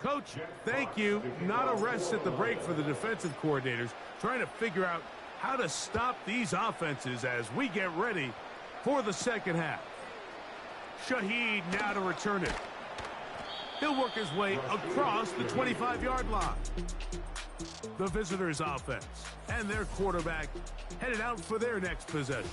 Coach, thank you. Not a rest at the break for the defensive coordinators, trying to figure out how to stop these offenses as we get ready for the second half. Shaheed now to return it. He'll work his way across the 25-yard line. The visitors' offense and their quarterback headed out for their next possession.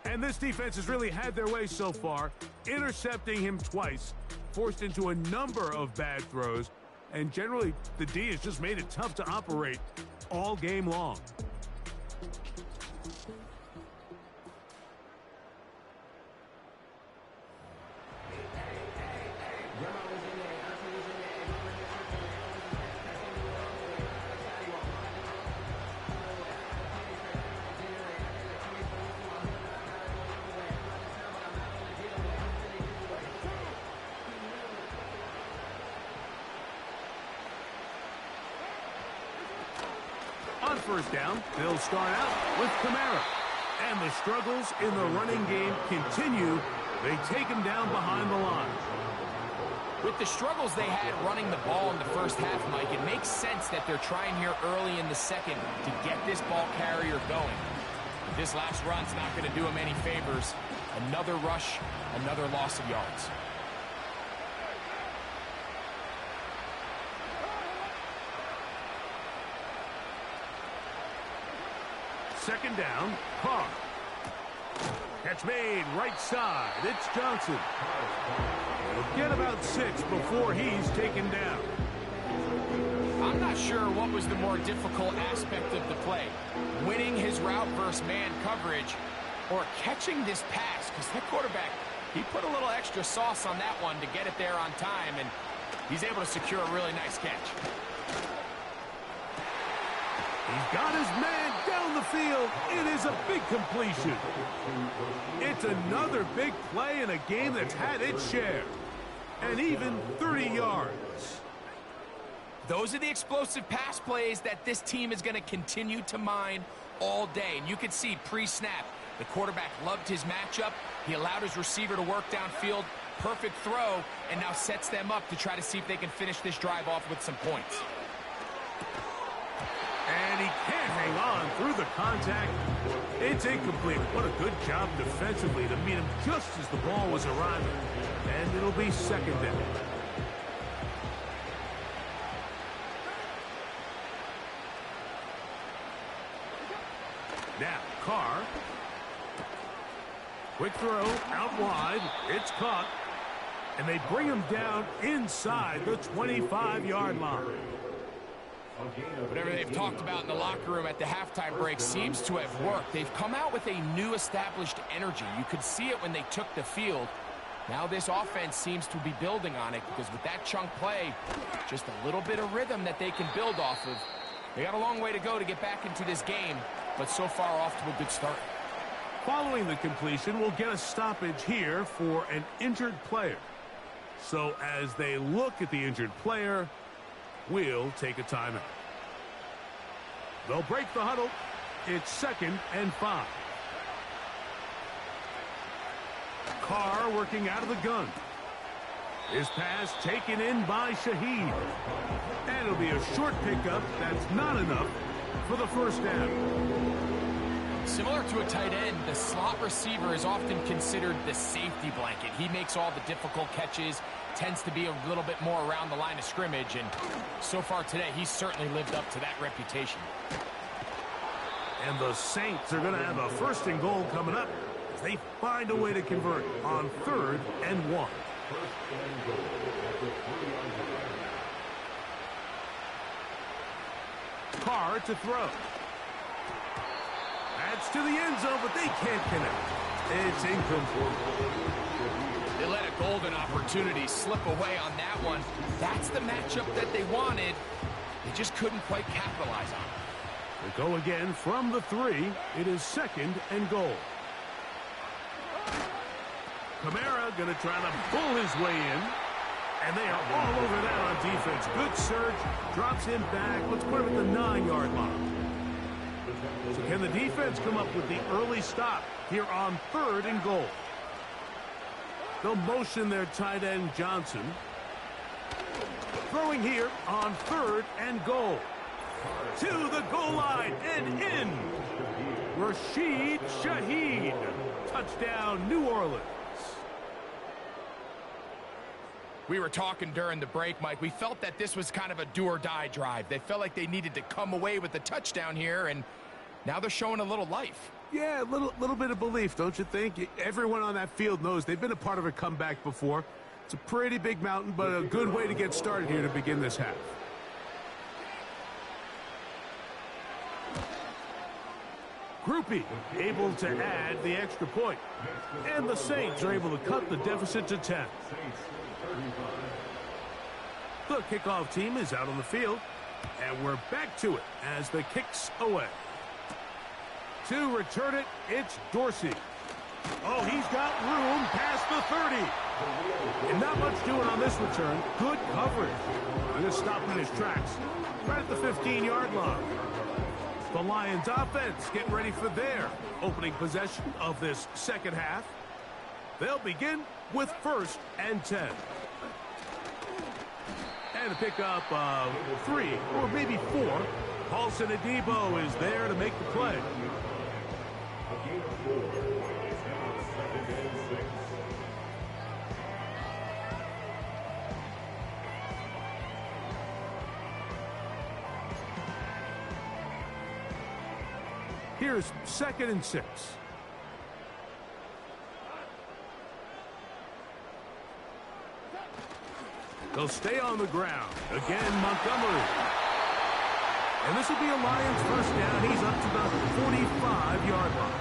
And this defense has really had their way so far, intercepting him twice, forced into a number of bad throws, and generally the D has just made it tough to operate all game long. On first down, they'll start out with Kamara. And the struggles in the running game continue. They take him down behind the line. With the struggles they had running the ball in the first half, Mike, it makes sense that they're trying here early in the second to get this ball carrier going. But this last run's not going to do him any favors. Another rush, another loss of yards. Second down, Carr. Catch made, right side. It's Johnson. He'll get about 6 before he's taken down. I'm not sure what was the more difficult aspect of the play. Winning his route versus man coverage or catching this pass. Because that quarterback, he put a little extra sauce on that one to get it there on time. And he's able to secure a really nice catch. He's got his man down the field. It is a big completion. It's another big play in a game that's had its share. And even 30 yards. Those are the explosive pass plays that this team is going to continue to mine all day. And you can see pre-snap, the quarterback loved his matchup. He allowed his receiver to work downfield. Perfect throw, and now sets them up to try to see if they can finish this drive off with some points. And he can't hang on through the contact. It's incomplete. What a good job defensively to meet him just as the ball was arriving. And it'll be second down. Now, Carr. Quick throw, out wide. It's caught. And they bring him down inside the 25-yard line. Whatever they've talked about in the locker room at the halftime break seems to have worked. They've come out with a new established energy. You could see it when they took the field. Now this offense seems to be building on it because with that chunk play, just a little bit of rhythm that they can build off of. They got a long way to go to get back into this game, but so far off to a good start. Following the completion, we'll get a stoppage here for an injured player. So as they look at the injured player, we'll take a timeout. They'll break the huddle. It's 2nd and 5. Carr working out of the gun. His pass taken in by Shaheed. And it'll be a short pickup. That's not enough for the first down. Similar to a tight end, the slot receiver is often considered the safety blanket. He makes all the difficult catches, tends to be a little bit more around the line of scrimmage, and so far today, he's certainly lived up to that reputation. And the Saints are going to have a 1st and goal coming up as they find a way to convert on 3rd and 1. Carr to throw. Gets to the end zone, but they can't connect. It's incomplete. They let a golden opportunity slip away on that one. That's the matchup that they wanted. They just couldn't quite capitalize on it. They go again from the 3. It is 2nd and goal. Kamara going to try to pull his way in. And they are all over that on defense. Good surge. Drops him back. Let's put him at the 9-yard line. So can the defense come up with the early stop here on 3rd and goal? They'll motion their tight end Johnson. Throwing here on 3rd and goal. To the goal line and in. Rashid Shaheed. Touchdown, New Orleans. We were talking during the break, Mike. We felt that this was kind of a do-or-die drive. They felt like they needed to come away with the touchdown here, and now they're showing a little life. Yeah, a little bit of belief, don't you think? Everyone on that field knows they've been a part of a comeback before. It's a pretty big mountain, but a good way to get started here to begin this half. Groupie able to add the extra point. And the Saints are able to cut the deficit to 10. The kickoff team is out on the field. And we're back to it as the kick's away. To return it, it's Dorsey. Oh, he's got room past the 30. And not much doing on this return. Good coverage. I'm going to stop him in his tracks. Right at the 15-yard line. The Lions offense getting ready for their opening possession of this second half. They'll begin with 1st and 10. And a pickup of 3 or maybe 4. Paulson Adebo is there to make the play. Here's 2nd and 6. They'll stay on the ground. Again, Montgomery. And this will be a Lions first down. He's up to the 45-yard line.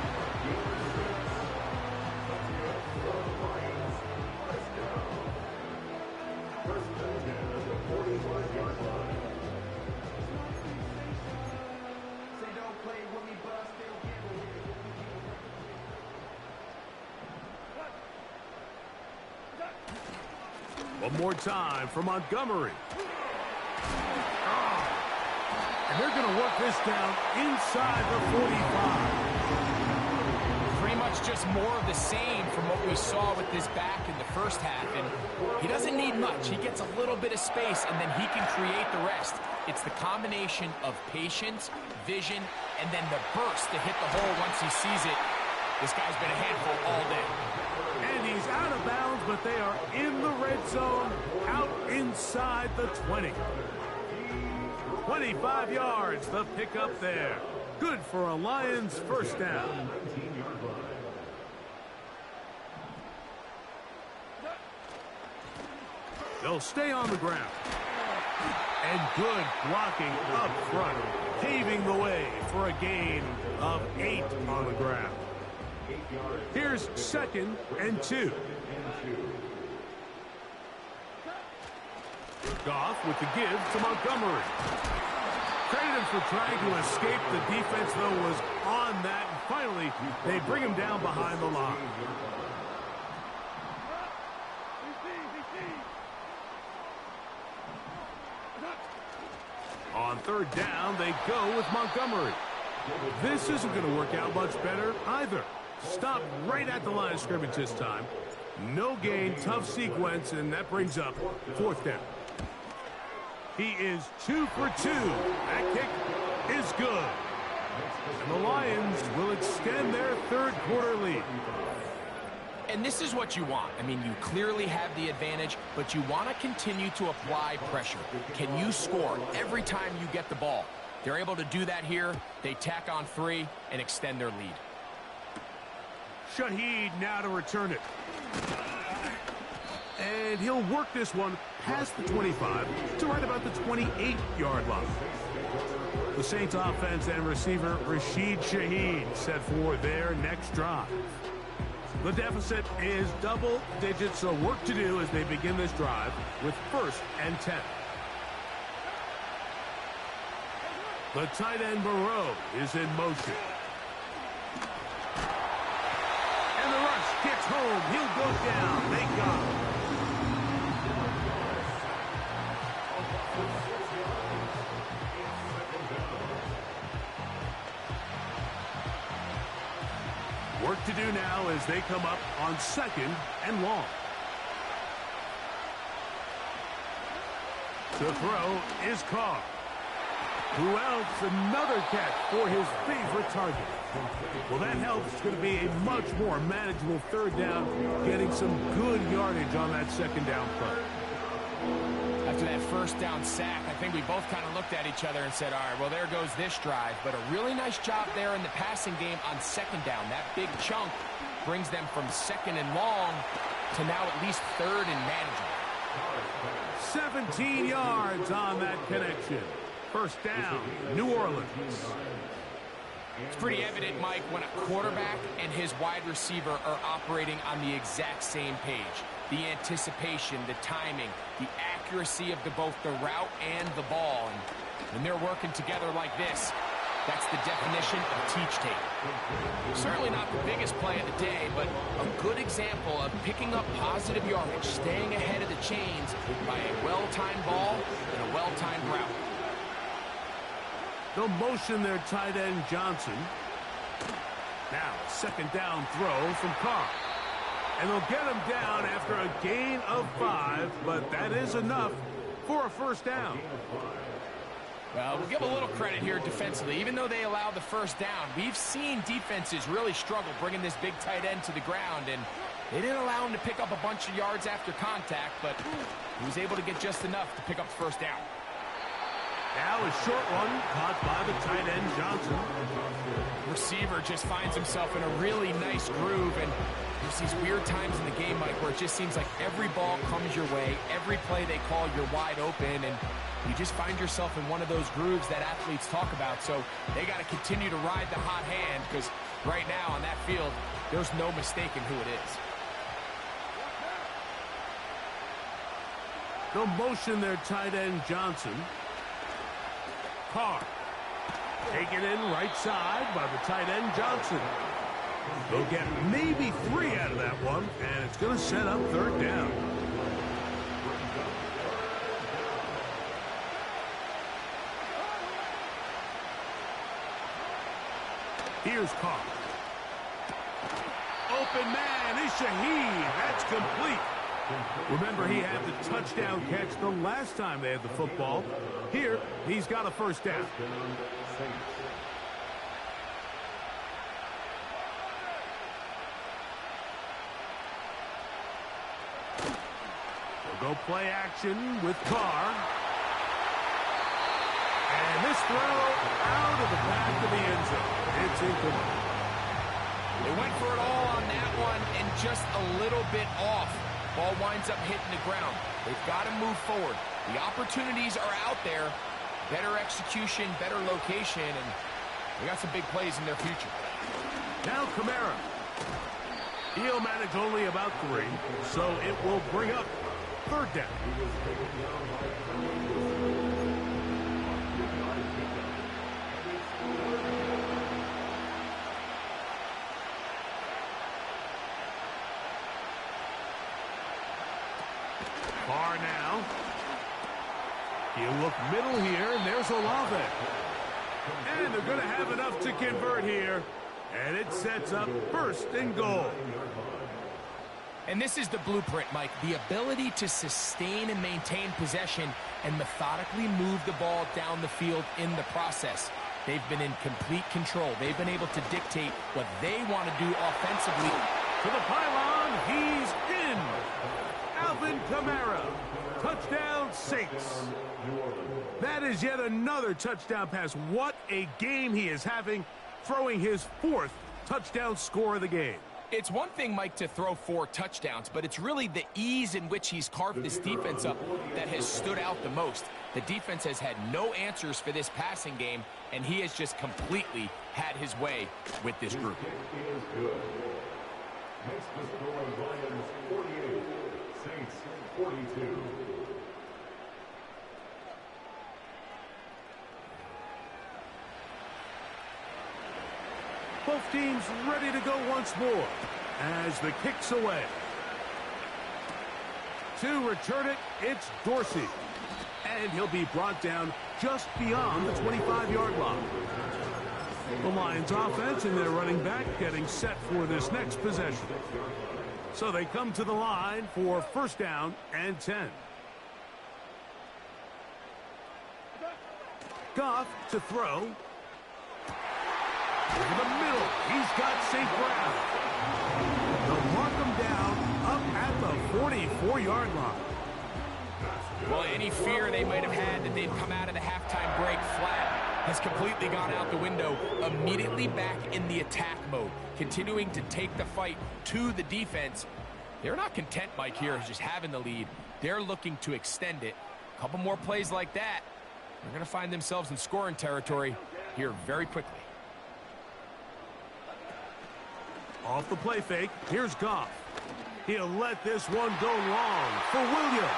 One more time for Montgomery. Oh. And they're going to work this down inside the 45. Pretty much just more of the same from what we saw with this back in the first half. And he doesn't need much. He gets a little bit of space, and then he can create the rest. It's the combination of patience, vision, and then the burst to hit the hole once he sees it. This guy's been a handful all day. And he's out of bounds, but they are in the red zone, out inside the 20. 25 yards, the pickup there. Good for a Lions first down. They'll stay on the ground. And good blocking up front, paving the way for a gain of 8 on the ground. Here's 2nd and 2. Goff with the give to Montgomery. Credit him for trying to escape. The defense, though, was on that. And finally, they bring him down behind the line. On 3rd down, they go with Montgomery. This isn't going to work out much better either. Stop right at the line of scrimmage this time. No gain, tough sequence, and that brings up 4th down. He is 2 for 2. That kick is good. And the Lions will extend their 3rd quarter lead. And this is what you want. I mean, you clearly have the advantage, but you want to continue to apply pressure. Can you score every time you get the ball? They're able to do that here. They tack on 3 and extend their lead. Shaheed now to return it. And he'll work this one past the 25 to right about the 28-yard line. The Saints offense and receiver Rashid Shaheed set for their next drive. The deficit is double digits, so work to do as they begin this drive with 1st and 10. The tight end Burrow is in motion. And the rush gets home. He'll go down. Thank God. Work to do now as they come up on 2nd and long. To throw is Carr. Who else? Another catch for his favorite target. Well, that helps. It's going to be a much more manageable 3rd down, getting some good yardage on that 2nd down play. After that 1st down sack, I think we both kind of looked at each other and said, all right, well, there goes this drive. But a really nice job there in the passing game on 2nd down. That big chunk brings them from 2nd and long to now at least 3rd and manageable. 17 yards on that connection. 1st down, New Orleans. It's pretty evident, Mike, when a quarterback and his wide receiver are operating on the exact same page. The anticipation, the timing, the accuracy of both the route and the ball. And when they're working together like this, that's the definition of teach tape. Certainly not the biggest play of the day, but a good example of picking up positive yardage, staying ahead of the chains by a well-timed ball and a well-timed route. They'll motion their tight end Johnson. Now, 2nd down throw from Carr. And they'll get him down after a gain of 5, but that is enough for a 1st down. Well, we'll give a little credit here defensively. Even though they allowed the 1st down, we've seen defenses really struggle bringing this big tight end to the ground, and they didn't allow him to pick up a bunch of yards after contact, but he was able to get just enough to pick up the 1st down. Now a short one caught by the tight end Johnson. Receiver just finds himself in a really nice groove, and there's these weird times in the game, Mike, where it just seems like every ball comes your way, every play they call, you're wide open, and you just find yourself in one of those grooves that athletes talk about. So they got to continue to ride the hot hand, because right now on that field, there's no mistaking who it is. They'll motion their tight end Johnson. Carr. Taken in right side by the tight end Johnson. They'll get maybe 3 out of that one, and it's going to set up 3rd down. Here's Carr. Open man is Shaheed. That's complete. Remember, he had the touchdown catch the last time they had the football. Here, he's got a 1st down. They'll go play action with Carr. And this throw out of the back of the end zone. It's incomplete. They went for it all on that one and just a little bit off. Ball winds up hitting the ground. They've got to move forward. The opportunities are out there. Better execution, better location, and they got some big plays in their future. Now Kamara. He'll manage only about 3, so it will bring up 3rd down. Carr now. He'll look middle here, and there's Olave. And they're going to have enough to convert here. And it sets up 1st and goal. And this is the blueprint, Mike. The ability to sustain and maintain possession and methodically move the ball down the field in the process. They've been in complete control. They've been able to dictate what they want to do offensively. To the pylon, he's in. Alvin Kamara. Touchdown, Saints. That is yet another touchdown pass. What a game he is having, throwing his 4th touchdown score of the game. It's one thing, Mike, to throw 4 touchdowns, but it's really the ease in which he's carved this defense up that has stood out the most. The defense has had no answers for this passing game, and he has just completely had his way with this group. Is good. Makes the score Lions 48, Saints 42. Both teams ready to go once more as the kick's away. To return it, it's Dorsey. And he'll be brought down just beyond the 25-yard line. The Lions offense and their running back getting set for this next possession. So they come to the line for first down and 10. Goff to throw. Over the middle, he's got St. Brown. They'll mark him down up at the 44-yard line. Well, any fear they might have had that they'd come out of the halftime break flat has completely gone out the window. Immediately back in the attack mode, continuing to take the fight to the defense. They're not content, Mike, here, just having the lead. They're looking to extend it. A couple more plays like that, they're going to find themselves in scoring territory here very quickly. Off the play fake, here's Goff. He'll let this one go long for Williams.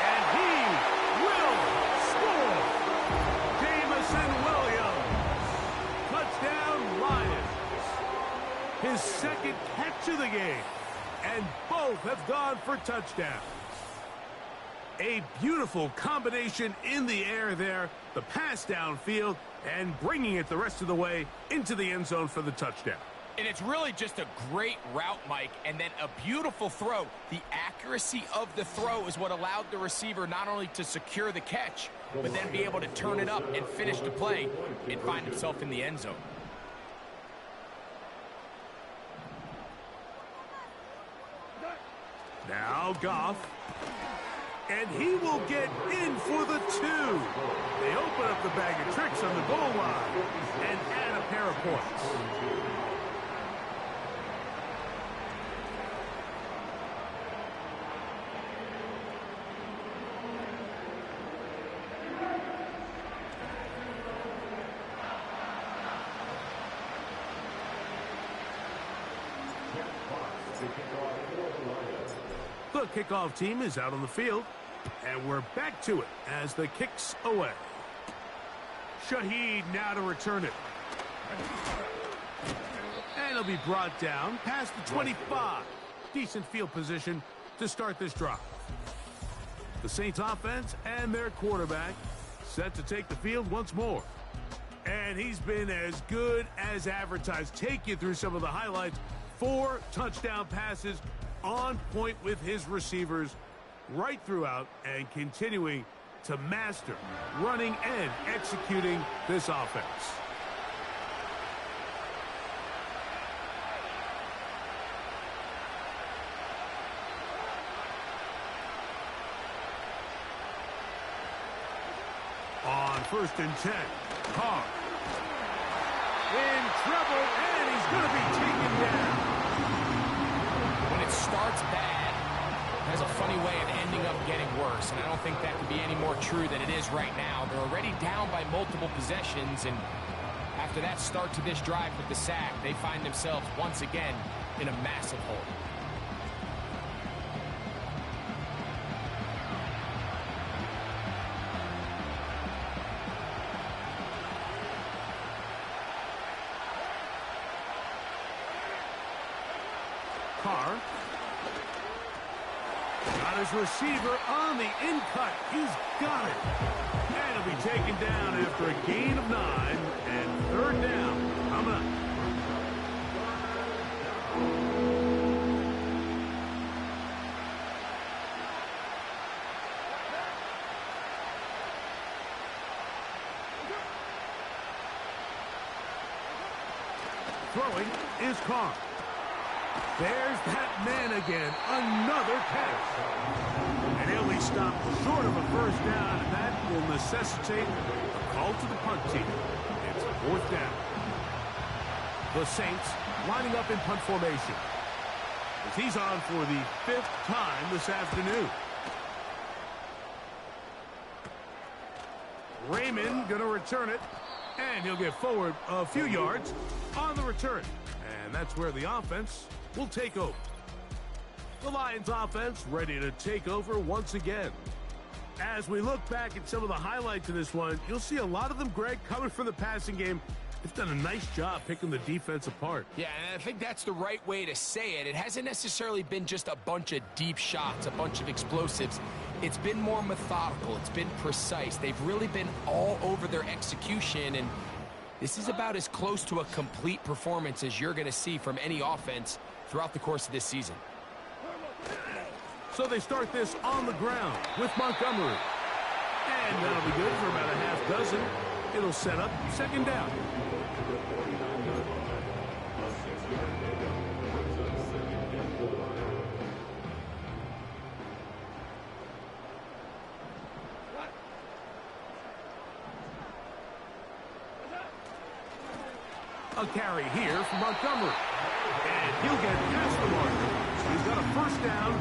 And he will score! Jamison Williams. Touchdown, Lions. His second catch of the game. And both have gone for touchdowns. A beautiful combination in the air there. The pass downfield and bringing it the rest of the way into the end zone for the touchdown. And it's really just a great route, Mike, and then a beautiful throw. The accuracy of the throw is what allowed the receiver not only to secure the catch, but then be able to turn it up and finish the play and find himself in the end zone. Now Goff. And he will get in for the 2. They open up the bag of tricks on the goal line and add a pair of points. The kickoff team is out on the field, and we're back to it as the kick's away. Shaheed now to return it. And he'll be brought down past the 25. Decent field position to start this drive. The Saints offense and their quarterback set to take the field once more. And he's been as good as advertised. Take you through some of the highlights. 4 touchdown passes, on point with his receivers right throughout, and continuing to master running and executing this offense. On 1st and 10, Carr in trouble, and he's going to be taken down. It starts bad, has a funny way of ending up getting worse, and I don't think that could be any more true than it is right now. They're already down by multiple possessions, and after that start to this drive with the sack, they find themselves once again in a massive hole. Carr. Got his receiver on the in-cut. He's got it. And he'll be taken down after a gain of 9. And 3rd down coming up. Throwing is Carr. There's that man again. Another catch. And he'll be stopped short of a first down, and that will necessitate a call to the punt team. It's 4th down. The Saints lining up in punt formation, as he's on for the 5th time this afternoon. Raymond going to return it, and he'll get forward a few yards on the return. And that's where the offense will take over. The Lions offense ready to take over once again. As we look back at some of the highlights of this one, you'll see a lot of them, Greg, coming from the passing game. They've done a nice job picking the defense apart. Yeah, and I think that's the right way to say it. It hasn't necessarily been just a bunch of deep shots, a bunch of explosives. It's been more methodical. It's been precise. They've really been all over their execution, and this is about as close to a complete performance as you're going to see from any offense throughout the course of this season. So they start this on the ground with Montgomery. And that'll be good for about a half dozen. It'll set up second down. A carry here from Montgomery. And he'll get past the mark. He's got a first down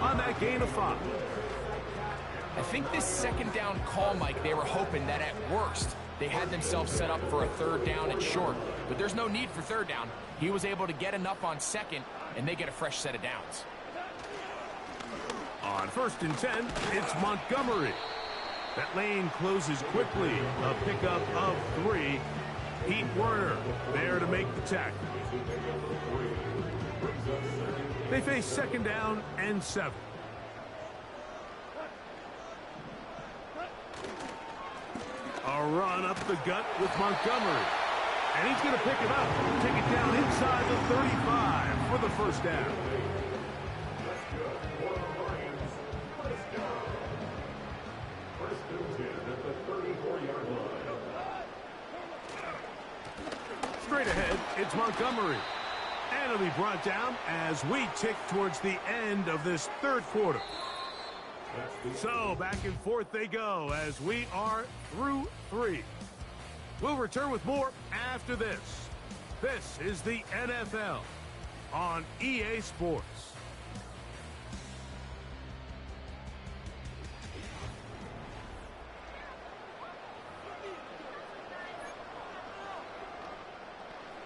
on that gain of 5. I think this second down call, Mike, they were hoping that at worst they had themselves set up for a third down and short. But there's no need for third down. He was able to get enough on second, and they get a fresh set of downs. On 1st and 10, it's Montgomery. That lane closes quickly. A pickup of 3. Pete Werner there to make the tackle. They face second down and 7. A run up the gut with Montgomery. And he's going to pick it up. Take it down inside the 35 for the first down. Straight ahead, it's Montgomery. And it'll be brought down as we tick towards the end of this third quarter. So back and forth they go as we are through 3. We'll return with more after this. This is the NFL on EA Sports.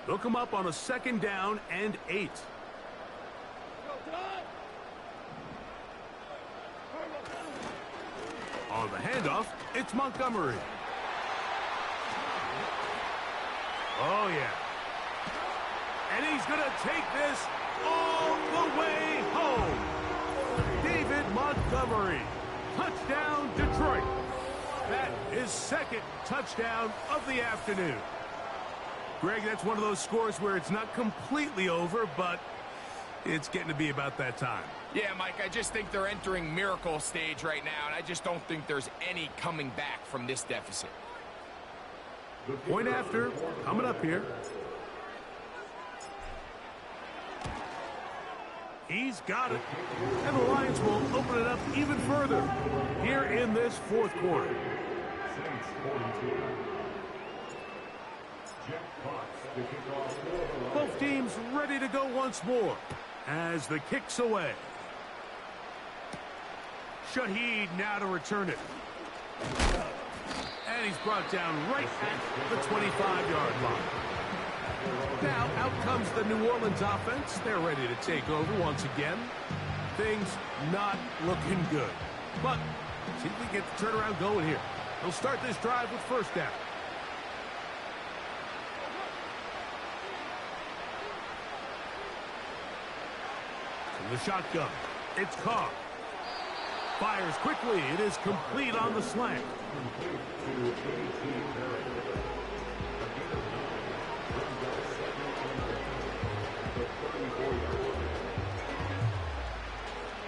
They'll come up on a second down and 8. On the handoff, it's Montgomery. Oh, yeah. And he's going to take this all the way home. David Montgomery. Touchdown, Detroit. That is second touchdown of the afternoon. Greg, that's one of those scores where it's not completely over, but it's getting to be about that time. Yeah, Mike, I just think they're entering miracle stage right now, and I just don't think there's any coming back from this deficit. Point after, coming up here. He's got it. And the Lions will open it up even further here in this fourth quarter. Both teams ready to go once more as the kick's away. Shaheed now to return it. And he's brought down right at the 25-yard line. Now out comes the New Orleans offense. They're ready to take over once again. Things not looking good. But see if we get the turnaround going here. They'll start this drive with first down. In the shotgun, it's Carr. Fires quickly. It is complete on the slant.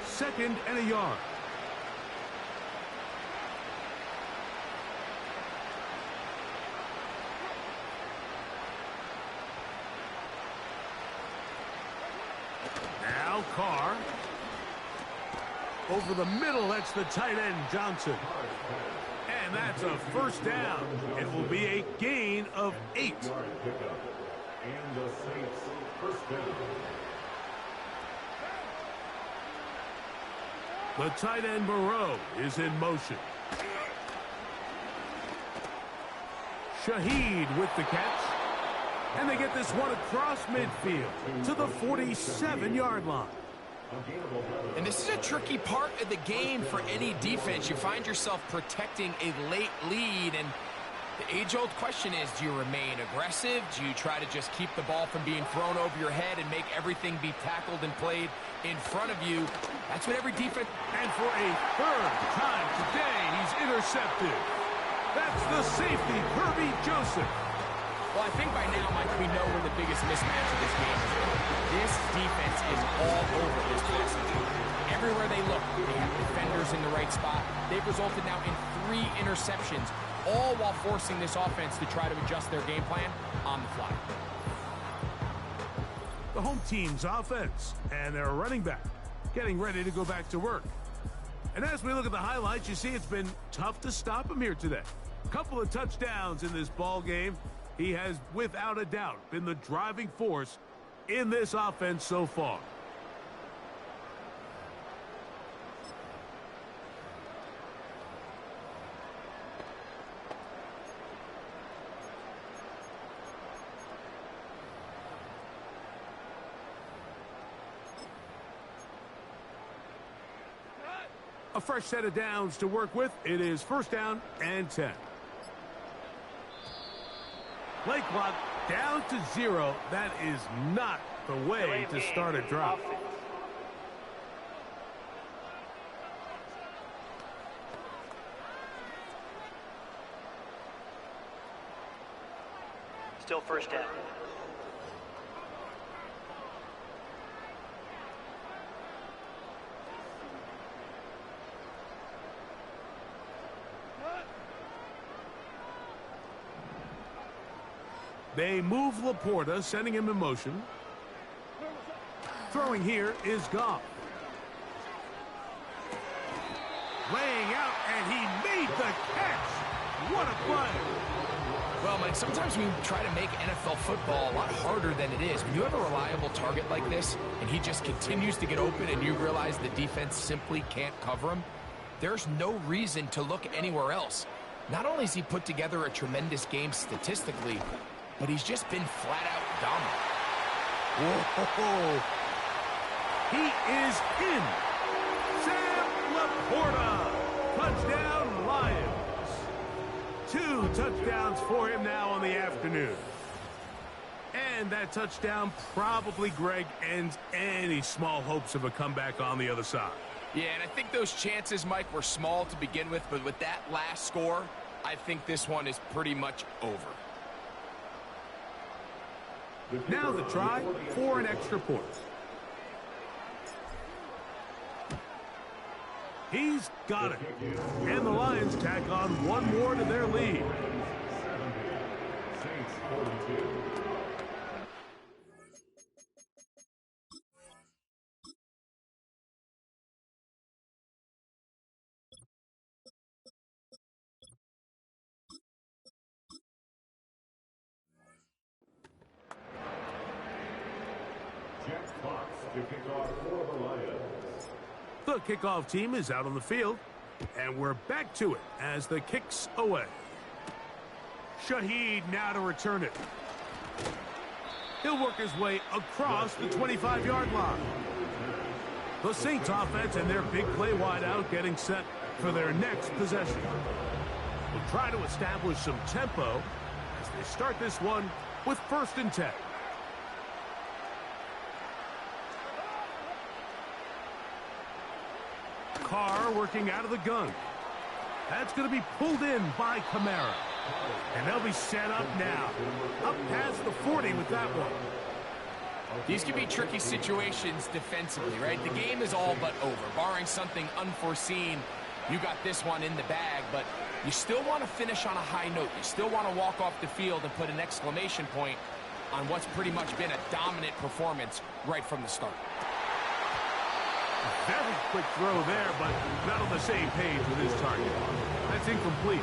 Second and a yard. Now Carr. Over the middle, that's the tight end, Johnson. And that's a first down. It will be a gain of 8. And the Saints first down. The tight end, Moreau, is in motion. Shaheed with the catch. And they get this one across midfield to the 47-yard line. And this is a tricky part of the game for any defense. You find yourself protecting a late lead, and the age-old question is, do you remain aggressive? Do you try to just keep the ball from being thrown over your head and make everything be tackled and played in front of you? That's what every defense... And for a third time today, he's intercepted. That's the safety, Kirby Joseph. Well, I think by now, Mike, we know where the biggest mismatch of this game is. This defense is all over this passing game. Everywhere they look, they have defenders in the right spot. They've resulted now in 3 interceptions, all while forcing this offense to try to adjust their game plan on the fly. The home team's offense and their running back getting ready to go back to work. And as we look at the highlights, you see it's been tough to stop him here today. A couple of touchdowns in this ball game. He has, without a doubt, been the driving force in this offense so far. A fresh set of downs to work with. It is 1st down and 10. Play clock down to 0. That is not the way to start a drive. Still 1st down. They move Laporta, sending him in motion. Throwing here is Goff. Laying out, and he made the catch. What a play. Well, Mike, sometimes we try to make NFL football a lot harder than it is. When you have a reliable target like this, and he just continues to get open, and you realize the defense simply can't cover him, there's no reason to look anywhere else. Not only has he put together a tremendous game statistically, but he's just been flat-out dominant. Whoa. He is in. Sam Laporta. Touchdown, Lions. 2 touchdowns for him now on the afternoon. And that touchdown probably, Greg, ends any small hopes of a comeback on the other side. Yeah, and I think those chances, Mike, were small to begin with, but with that last score, I think this one is pretty much over. Now the try for an extra point. He's got it. And the Lions tack on one more to their lead. The kickoff team is out on the field, and we're back to it as the kick's away. Shaheed now to return it. He'll work his way across the 25-yard line. The Saints offense and their big play wideout getting set for their next possession. We'll try to establish some tempo as they start this one with 1st and 10. Carr working out of the gun. That's going to be pulled in by Kamara. And they'll be set up now. Up past the 40 with that one. These can be tricky situations defensively, right? The game is all but over. Barring something unforeseen, you got this one in the bag, but you still want to finish on a high note. You still want to walk off the field and put an exclamation point on what's pretty much been a dominant performance right from the start. Very quick throw there, but not on the same page with his target. That's incomplete.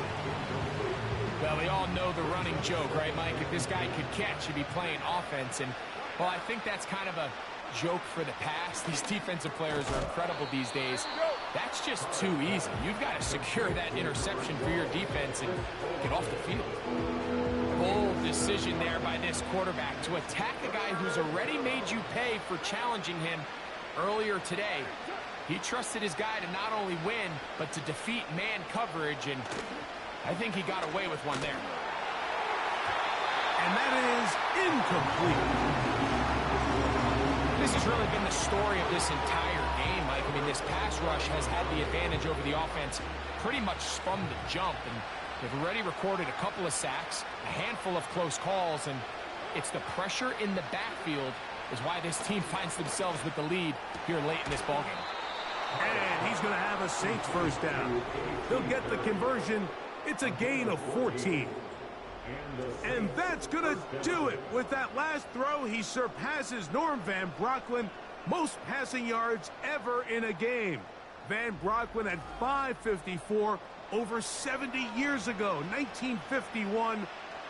Well, we all know the running joke, right, Mike? If this guy could catch, he'd be playing offense. And, well, I think that's kind of a joke for the past. These defensive players are incredible these days. That's just too easy. You've got to secure that interception for your defense and get off the field. Bold decision there by this quarterback to attack a guy who's already made you pay for challenging him earlier today. He trusted his guy to not only win, but to defeat man coverage, and I think he got away with one there. And that is incomplete. This has really been the story of this entire game, Mike. I mean, this pass rush has had the advantage over the offense pretty much from the jump, and they've already recorded a couple of sacks, a handful of close calls, and it's the pressure in the backfield is why this team finds themselves with the lead here late in this ballgame. And he's going to have a Saints first down. He'll get the conversion. It's a gain of 14. And that's going to do it. With that last throw, he surpasses Norm Van Brocklin, most passing yards ever in a game. Van Brocklin had 554 over 70 years ago, 1951.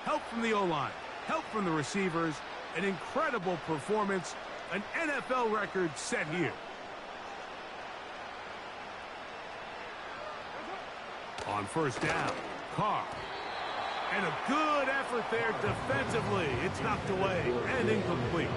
Help from the O-line, help from the receivers, an incredible performance, an NFL record set here. On first down, Carr. And a good effort there defensively. It's knocked away and incomplete.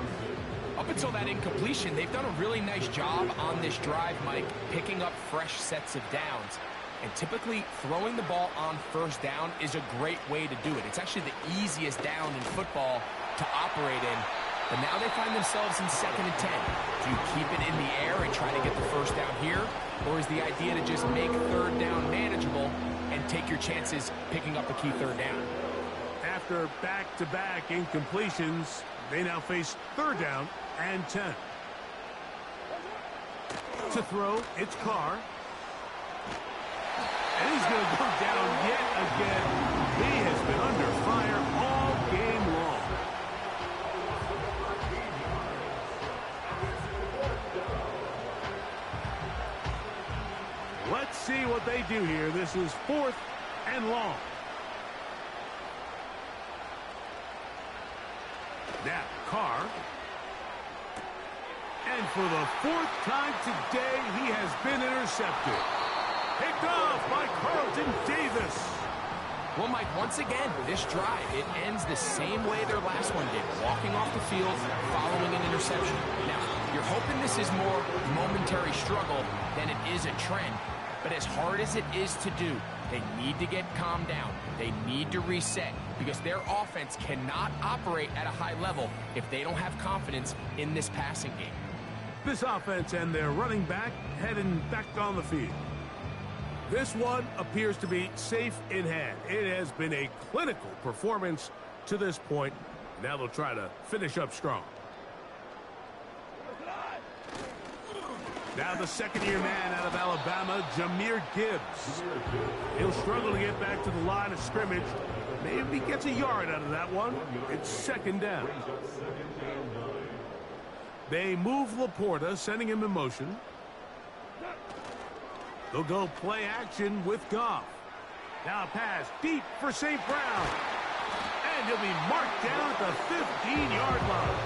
Up until that incompletion, they've done a really nice job on this drive, Mike, picking up fresh sets of downs. And typically, throwing the ball on first down is a great way to do it. It's actually the easiest down in football to operate in. But now they find themselves in 2nd and 10. Do you keep it in the air and try to get the first down here? Or is the idea to just make third down manageable and take your chances picking up a key third down? After back-to-back incompletions, they now face third down and 10. To throw, it's Carr. And he's going to go down yet again. He has been under fire all game long. Let's see what they do here. This is 4th and long. Now, Carr. And for the 4th time today, he has been intercepted. Picked off by Carlton Davis. Well, Mike, once again, this drive, it ends the same way their last one did, walking off the field following an interception. Now, you're hoping this is more momentary struggle than it is a trend. But as hard as it is to do, they need to get calmed down. They need to reset because their offense cannot operate at a high level if they don't have confidence in this passing game. This offense and their running back heading back on the field. This one appears to be safe in hand. It has been a clinical performance to this point. Now they'll try to finish up strong. Now the second-year man out of Alabama, Jahmyr Gibbs. He'll struggle to get back to the line of scrimmage. Maybe gets a yard out of that one. It's 2nd down. They move Laporta, sending him in motion. They'll go play action with Goff. Now a pass deep for St. Brown. And he'll be marked down at the 15-yard line.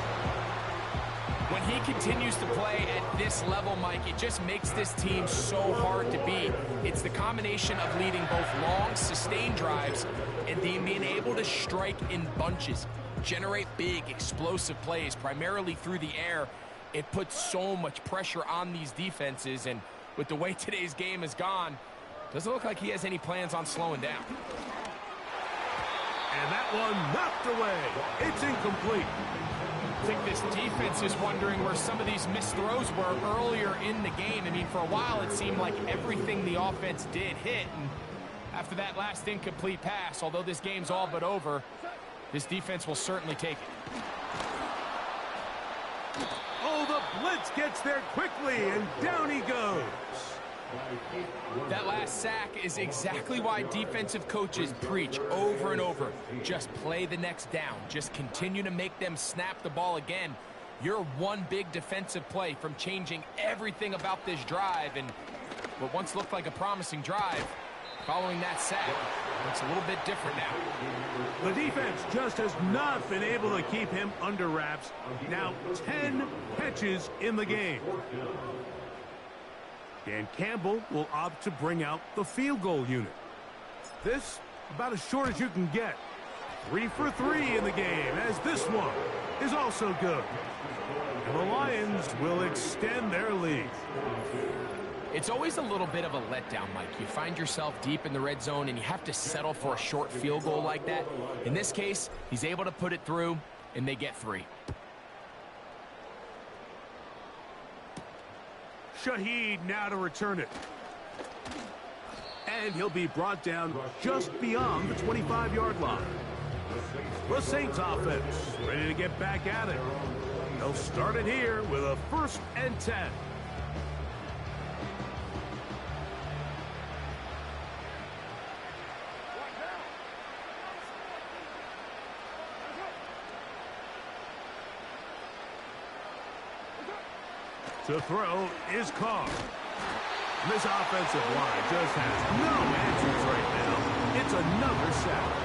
When he continues to play at this level, Mike, it just makes this team so hard to beat. It's the combination of leading both long, sustained drives and being able to strike in bunches, generate big, explosive plays, primarily through the air. It puts so much pressure on these defenses, and with the way today's game has gone, doesn't look like he has any plans on slowing down. And that one knocked away. It's incomplete. I think this defense is wondering where some of these missed throws were earlier in the game. I mean, for a while, it seemed like everything the offense did hit. And after that last incomplete pass, although this game's all but over, this defense will certainly take it. Oh, the blitz gets there quickly, and down he goes. That last sack is exactly why defensive coaches preach over and over. Just play the next down. Just continue to make them snap the ball again. You're one big defensive play from changing everything about this drive, and what once looked like a promising drive, following that sack, looks a little bit different now. The defense just has not been able to keep him under wraps. Now 10 catches in the game. Dan Campbell will opt to bring out the field goal unit. This, about as short as you can get. 3 for 3 in the game, as this one is also good. And the Lions will extend their lead. It's always a little bit of a letdown, Mike. You find yourself deep in the red zone, and you have to settle for a short field goal like that. In this case, he's able to put it through, and they get 3. Shaheed now to return it. And he'll be brought down just beyond the 25-yard line. The Saints offense ready to get back at it. They'll start it here with a 1st and 10. To throw is Carr. This offensive line just has no answers right now. It's another sack.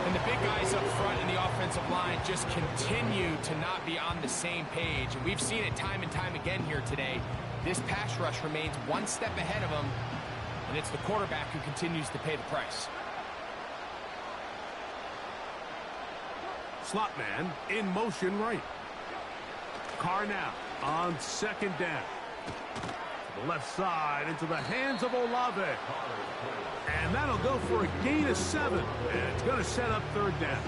And the big guys up front in the offensive line just continue to not be on the same page. And we've seen it time and time again here today. This pass rush remains one step ahead of them, and it's the quarterback who continues to pay the price. Slot man in motion right. Carr now on 2nd down. To the left side into the hands of Olave. And that'll go for a gain of 7. And it's going to set up 3rd down.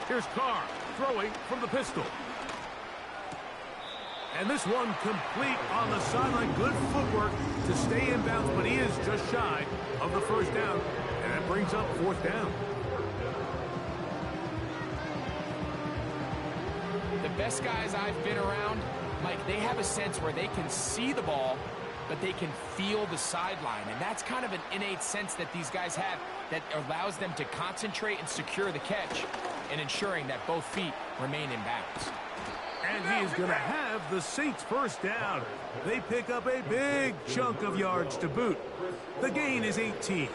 Here's Carr throwing from the pistol. And this one complete on the sideline. Good footwork to stay in bounds, but he is just shy of the 1st down. And that brings up 4th down. The best guys I've been around, Mike, they have a sense where they can see the ball, but they can feel the sideline. And that's kind of an innate sense that these guys have that allows them to concentrate and secure the catch and ensuring that both feet remain in bounds. And he is going to have the Saints 1st down. They pick up a big chunk of yards to boot. The gain is 18.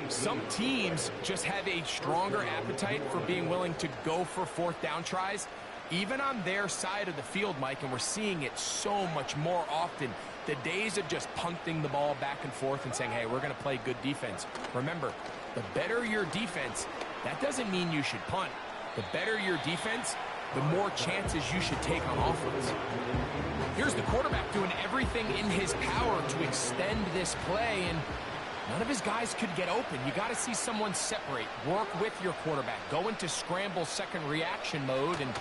Some teams just have a stronger appetite for being willing to go for 4th down tries, even on their side of the field, Mike, and we're seeing it so much more often. The days of just punting the ball back and forth and saying, hey, we're going to play good defense. Remember, the better your defense, that doesn't mean you should punt. The better your defense, the more chances you should take on offense. Here's the quarterback doing everything in his power to extend this play, and none of his guys could get open. You got to see someone separate, work with your quarterback, go into scramble second reaction mode, and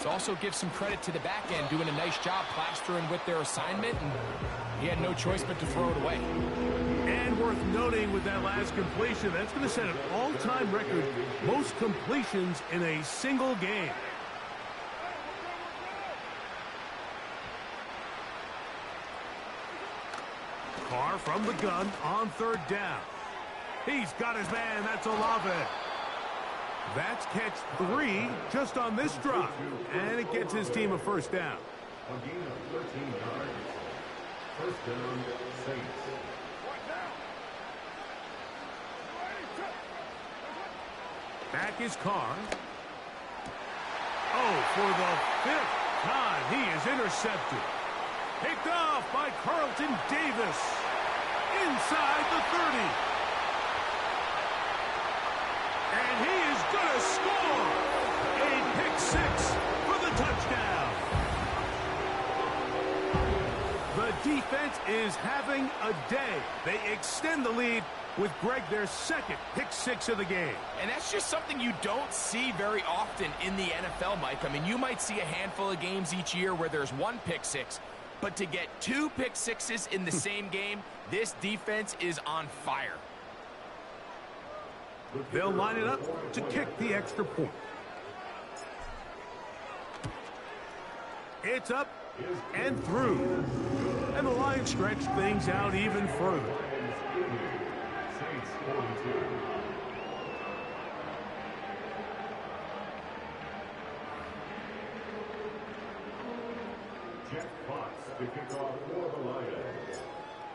to also give some credit to the back end, doing a nice job plastering with their assignment, and he had no choice but to throw it away. And worth noting with that last completion, that's going to set an all-time record, most completions in a single game. Carr from the gun on 3rd down. He's got his man. That's Olave. That's catch 3 just on this drop. And it gets his team a 1st down. A gain of 13 yards. 1st down, Saints. Back is Carr. Oh, for the 5th time, he is intercepted. Picked off by Carlton Davis. Inside the 30. And he is going to score. A pick 6 for the touchdown. The defense is having a day. They extend the lead with Greg, their 2nd pick 6 of the game. And that's just something you don't see very often in the NFL, Mike. I mean, you might see a handful of games each year where there's 1 pick 6. But to get 2 pick 6s in the same game, this defense is on fire. They'll line it up to kick the extra point. It's up and through. And the Lions stretch things out even further. Saints 42. Jeff Fox to kick off for the Lions.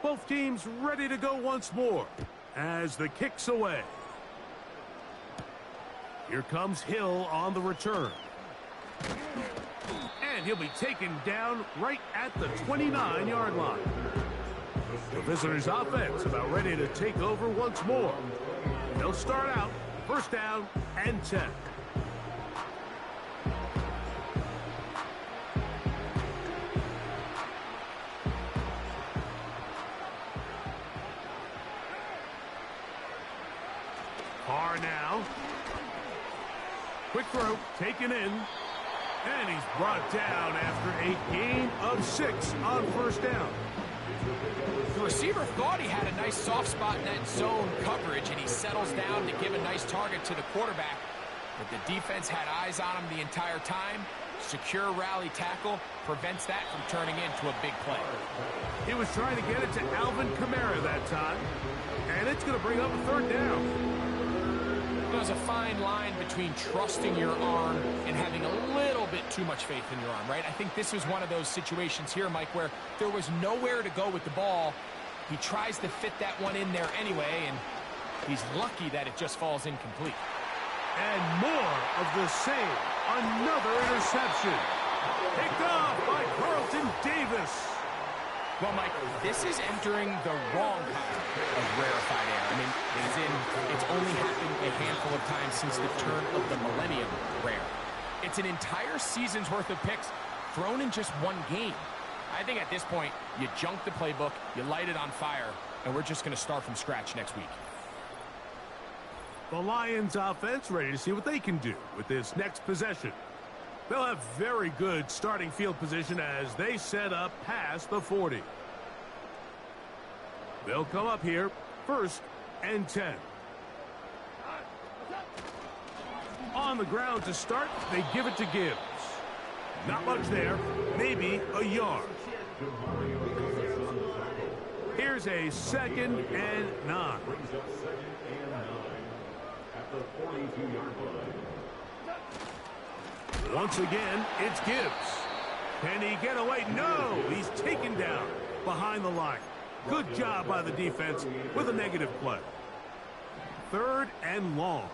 Both teams ready to go once more as the kick's away. Here comes Hill on the return. And he'll be taken down right at the 29-yard line. The visitors' offense about ready to take over once more. They'll start out first down and 10. Carr now. Quick throw, taken in. And he's brought down after a gain of 6 on first down. The receiver thought he had a nice soft spot in that zone coverage, and he settles down to give a nice target to the quarterback. But the defense had eyes on him the entire time. Secure rally tackle prevents that from turning into a big play. He was trying to get it to Alvin Kamara that time. And it's going to bring up a third down. There's a fine line between trusting your arm and having a little bit too much faith in your arm, right? I think this was one of those situations here, Mike, where there was nowhere to go with the ball. He tries to fit that one in there anyway, and he's lucky that it just falls incomplete. And more of the same. Another interception. Picked off by Carlton Davis. Well, Mike, this is entering the wrong kind of rarefied air. I mean, it's only happened a handful of times since the turn of the millennium rare. It's an entire season's worth of picks thrown in just one game. I think at this point, you junk the playbook, you light it on fire, and we're just going to start from scratch next week. The Lions offense ready to see what they can do with this next possession. They'll have very good starting field position as they set up past the 40. They'll come up here first and 10. On the ground to start, they give it to Gibbs. Not much there, maybe a yard. Here's a 2nd and 9. At the 42-yard line. Once again, it's Gibbs. Can he get away? No! He's taken down behind the line. Good job by the defense with a negative play. 3rd and long.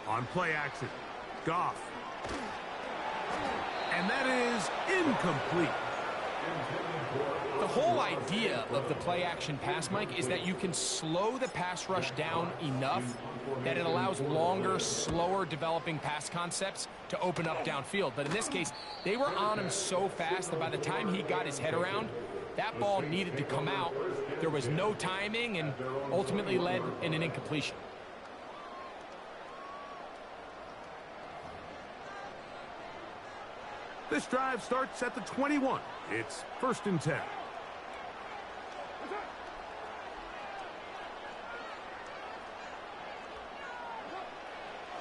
On play action, Goff. And that is incomplete. The whole idea of the play-action pass, Mike, is that you can slow the pass rush down enough that it allows longer, slower developing pass concepts to open up downfield. But in this case, they were on him so fast that by the time he got his head around, that ball needed to come out. There was no timing and ultimately led in an incompletion. This drive starts at the 21. It's 1st and 10.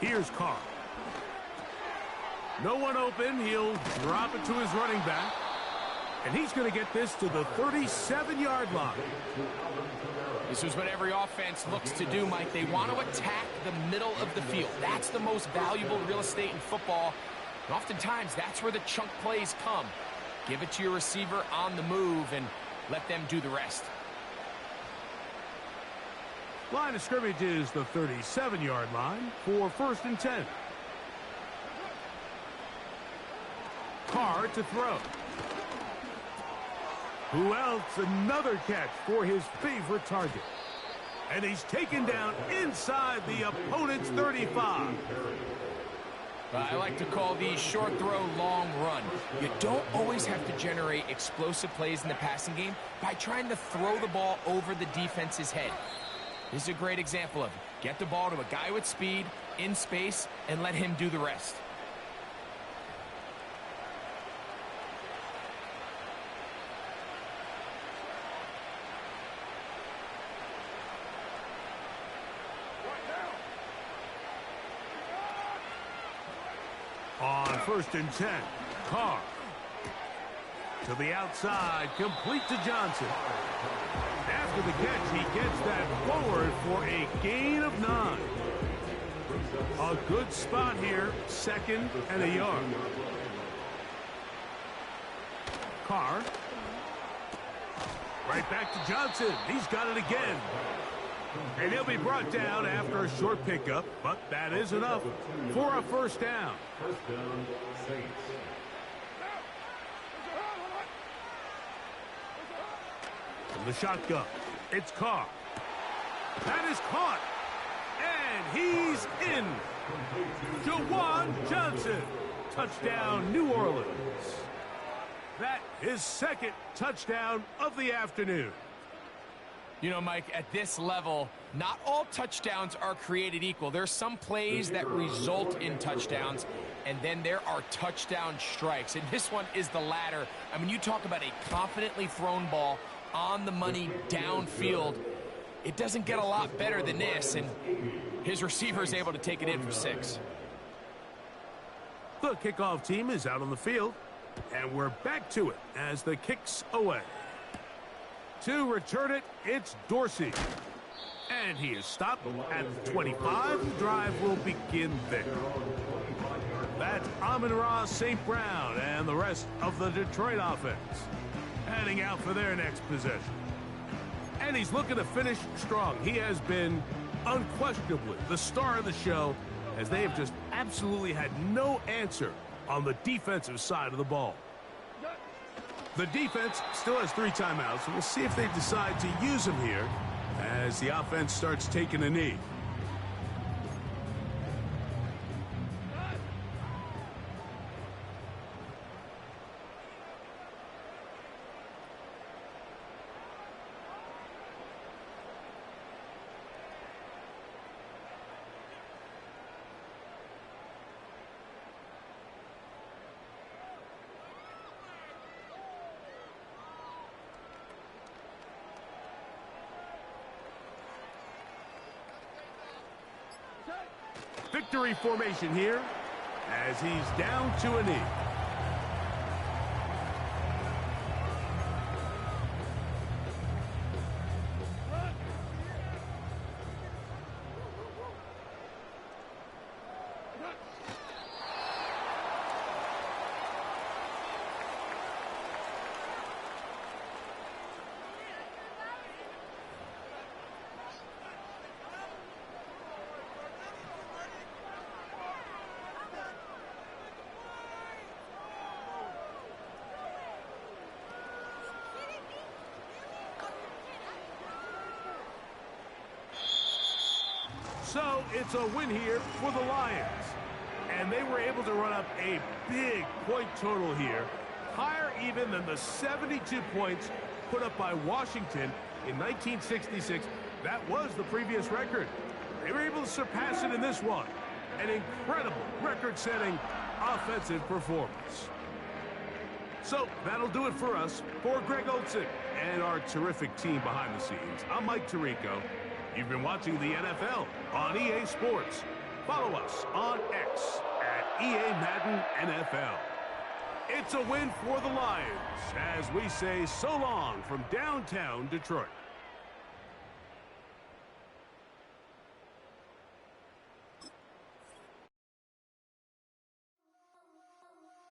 Here's Carr. No one open. He'll drop it to his running back. And he's going to get this to the 37-yard line. This is what every offense looks to do, Mike. They want to attack the middle of the field. That's the most valuable real estate in football. And oftentimes, that's where the chunk plays come. Give it to your receiver on the move and let them do the rest. Line of scrimmage is the 37-yard line for 1st and 10. Carr to throw. Who else? Another catch for his favorite target. And he's taken down inside the opponent's 35. I like to call these short throw, long run. You don't always have to generate explosive plays in the passing game by trying to throw the ball over the defense's head. This is a great example of it. Get the ball to a guy with speed, in space, and let him do the rest. On 1st and 10, Carr. To the outside, complete to Johnson. After the catch, he gets that forward for a gain of 9. A good spot here, 2nd and a yard. Carr. Right back to Johnson. He's got it again. And he'll be brought down after a short pickup, but that is enough for a first down. First down, Saints. From the shotgun, it's Carr. That is caught. And he's in. Jawan Johnson. Touchdown, New Orleans. That is 2nd touchdown of the afternoon. You know, Mike, at this level, not all touchdowns are created equal. There's some plays that result in touchdowns, and then there are touchdown strikes. And this one is the latter. I mean, you talk about a confidently thrown ball on the money downfield. It doesn't get a lot better than this, and his receiver is able to take it in for 6. The kickoff team is out on the field, and we're back to it as the kick's away. To return it, it's Dorsey. And he is stopped at the 25. The drive will begin there. That's Amon-Ra St. Brown and the rest of the Detroit offense heading out for their next possession. And he's looking to finish strong. He has been unquestionably the star of the show, as they have just absolutely had no answer on the defensive side of the ball. The defense still has 3 timeouts, and we'll see if they decide to use them here as the offense starts taking a knee. Victory formation here as he's down to a knee. So it's a win here for the Lions. And they were able to run up a big point total here, higher even than the 72 points put up by Washington in 1966. That was the previous record. They were able to surpass it in this one. An incredible record-setting offensive performance. So that'll do it for us. For Greg Olson and our terrific team behind the scenes, I'm Mike Tirico. You've been watching the NFL on EA Sports. Follow us on X at EA Madden NFL. It's a win for the Lions as we say so long from downtown Detroit.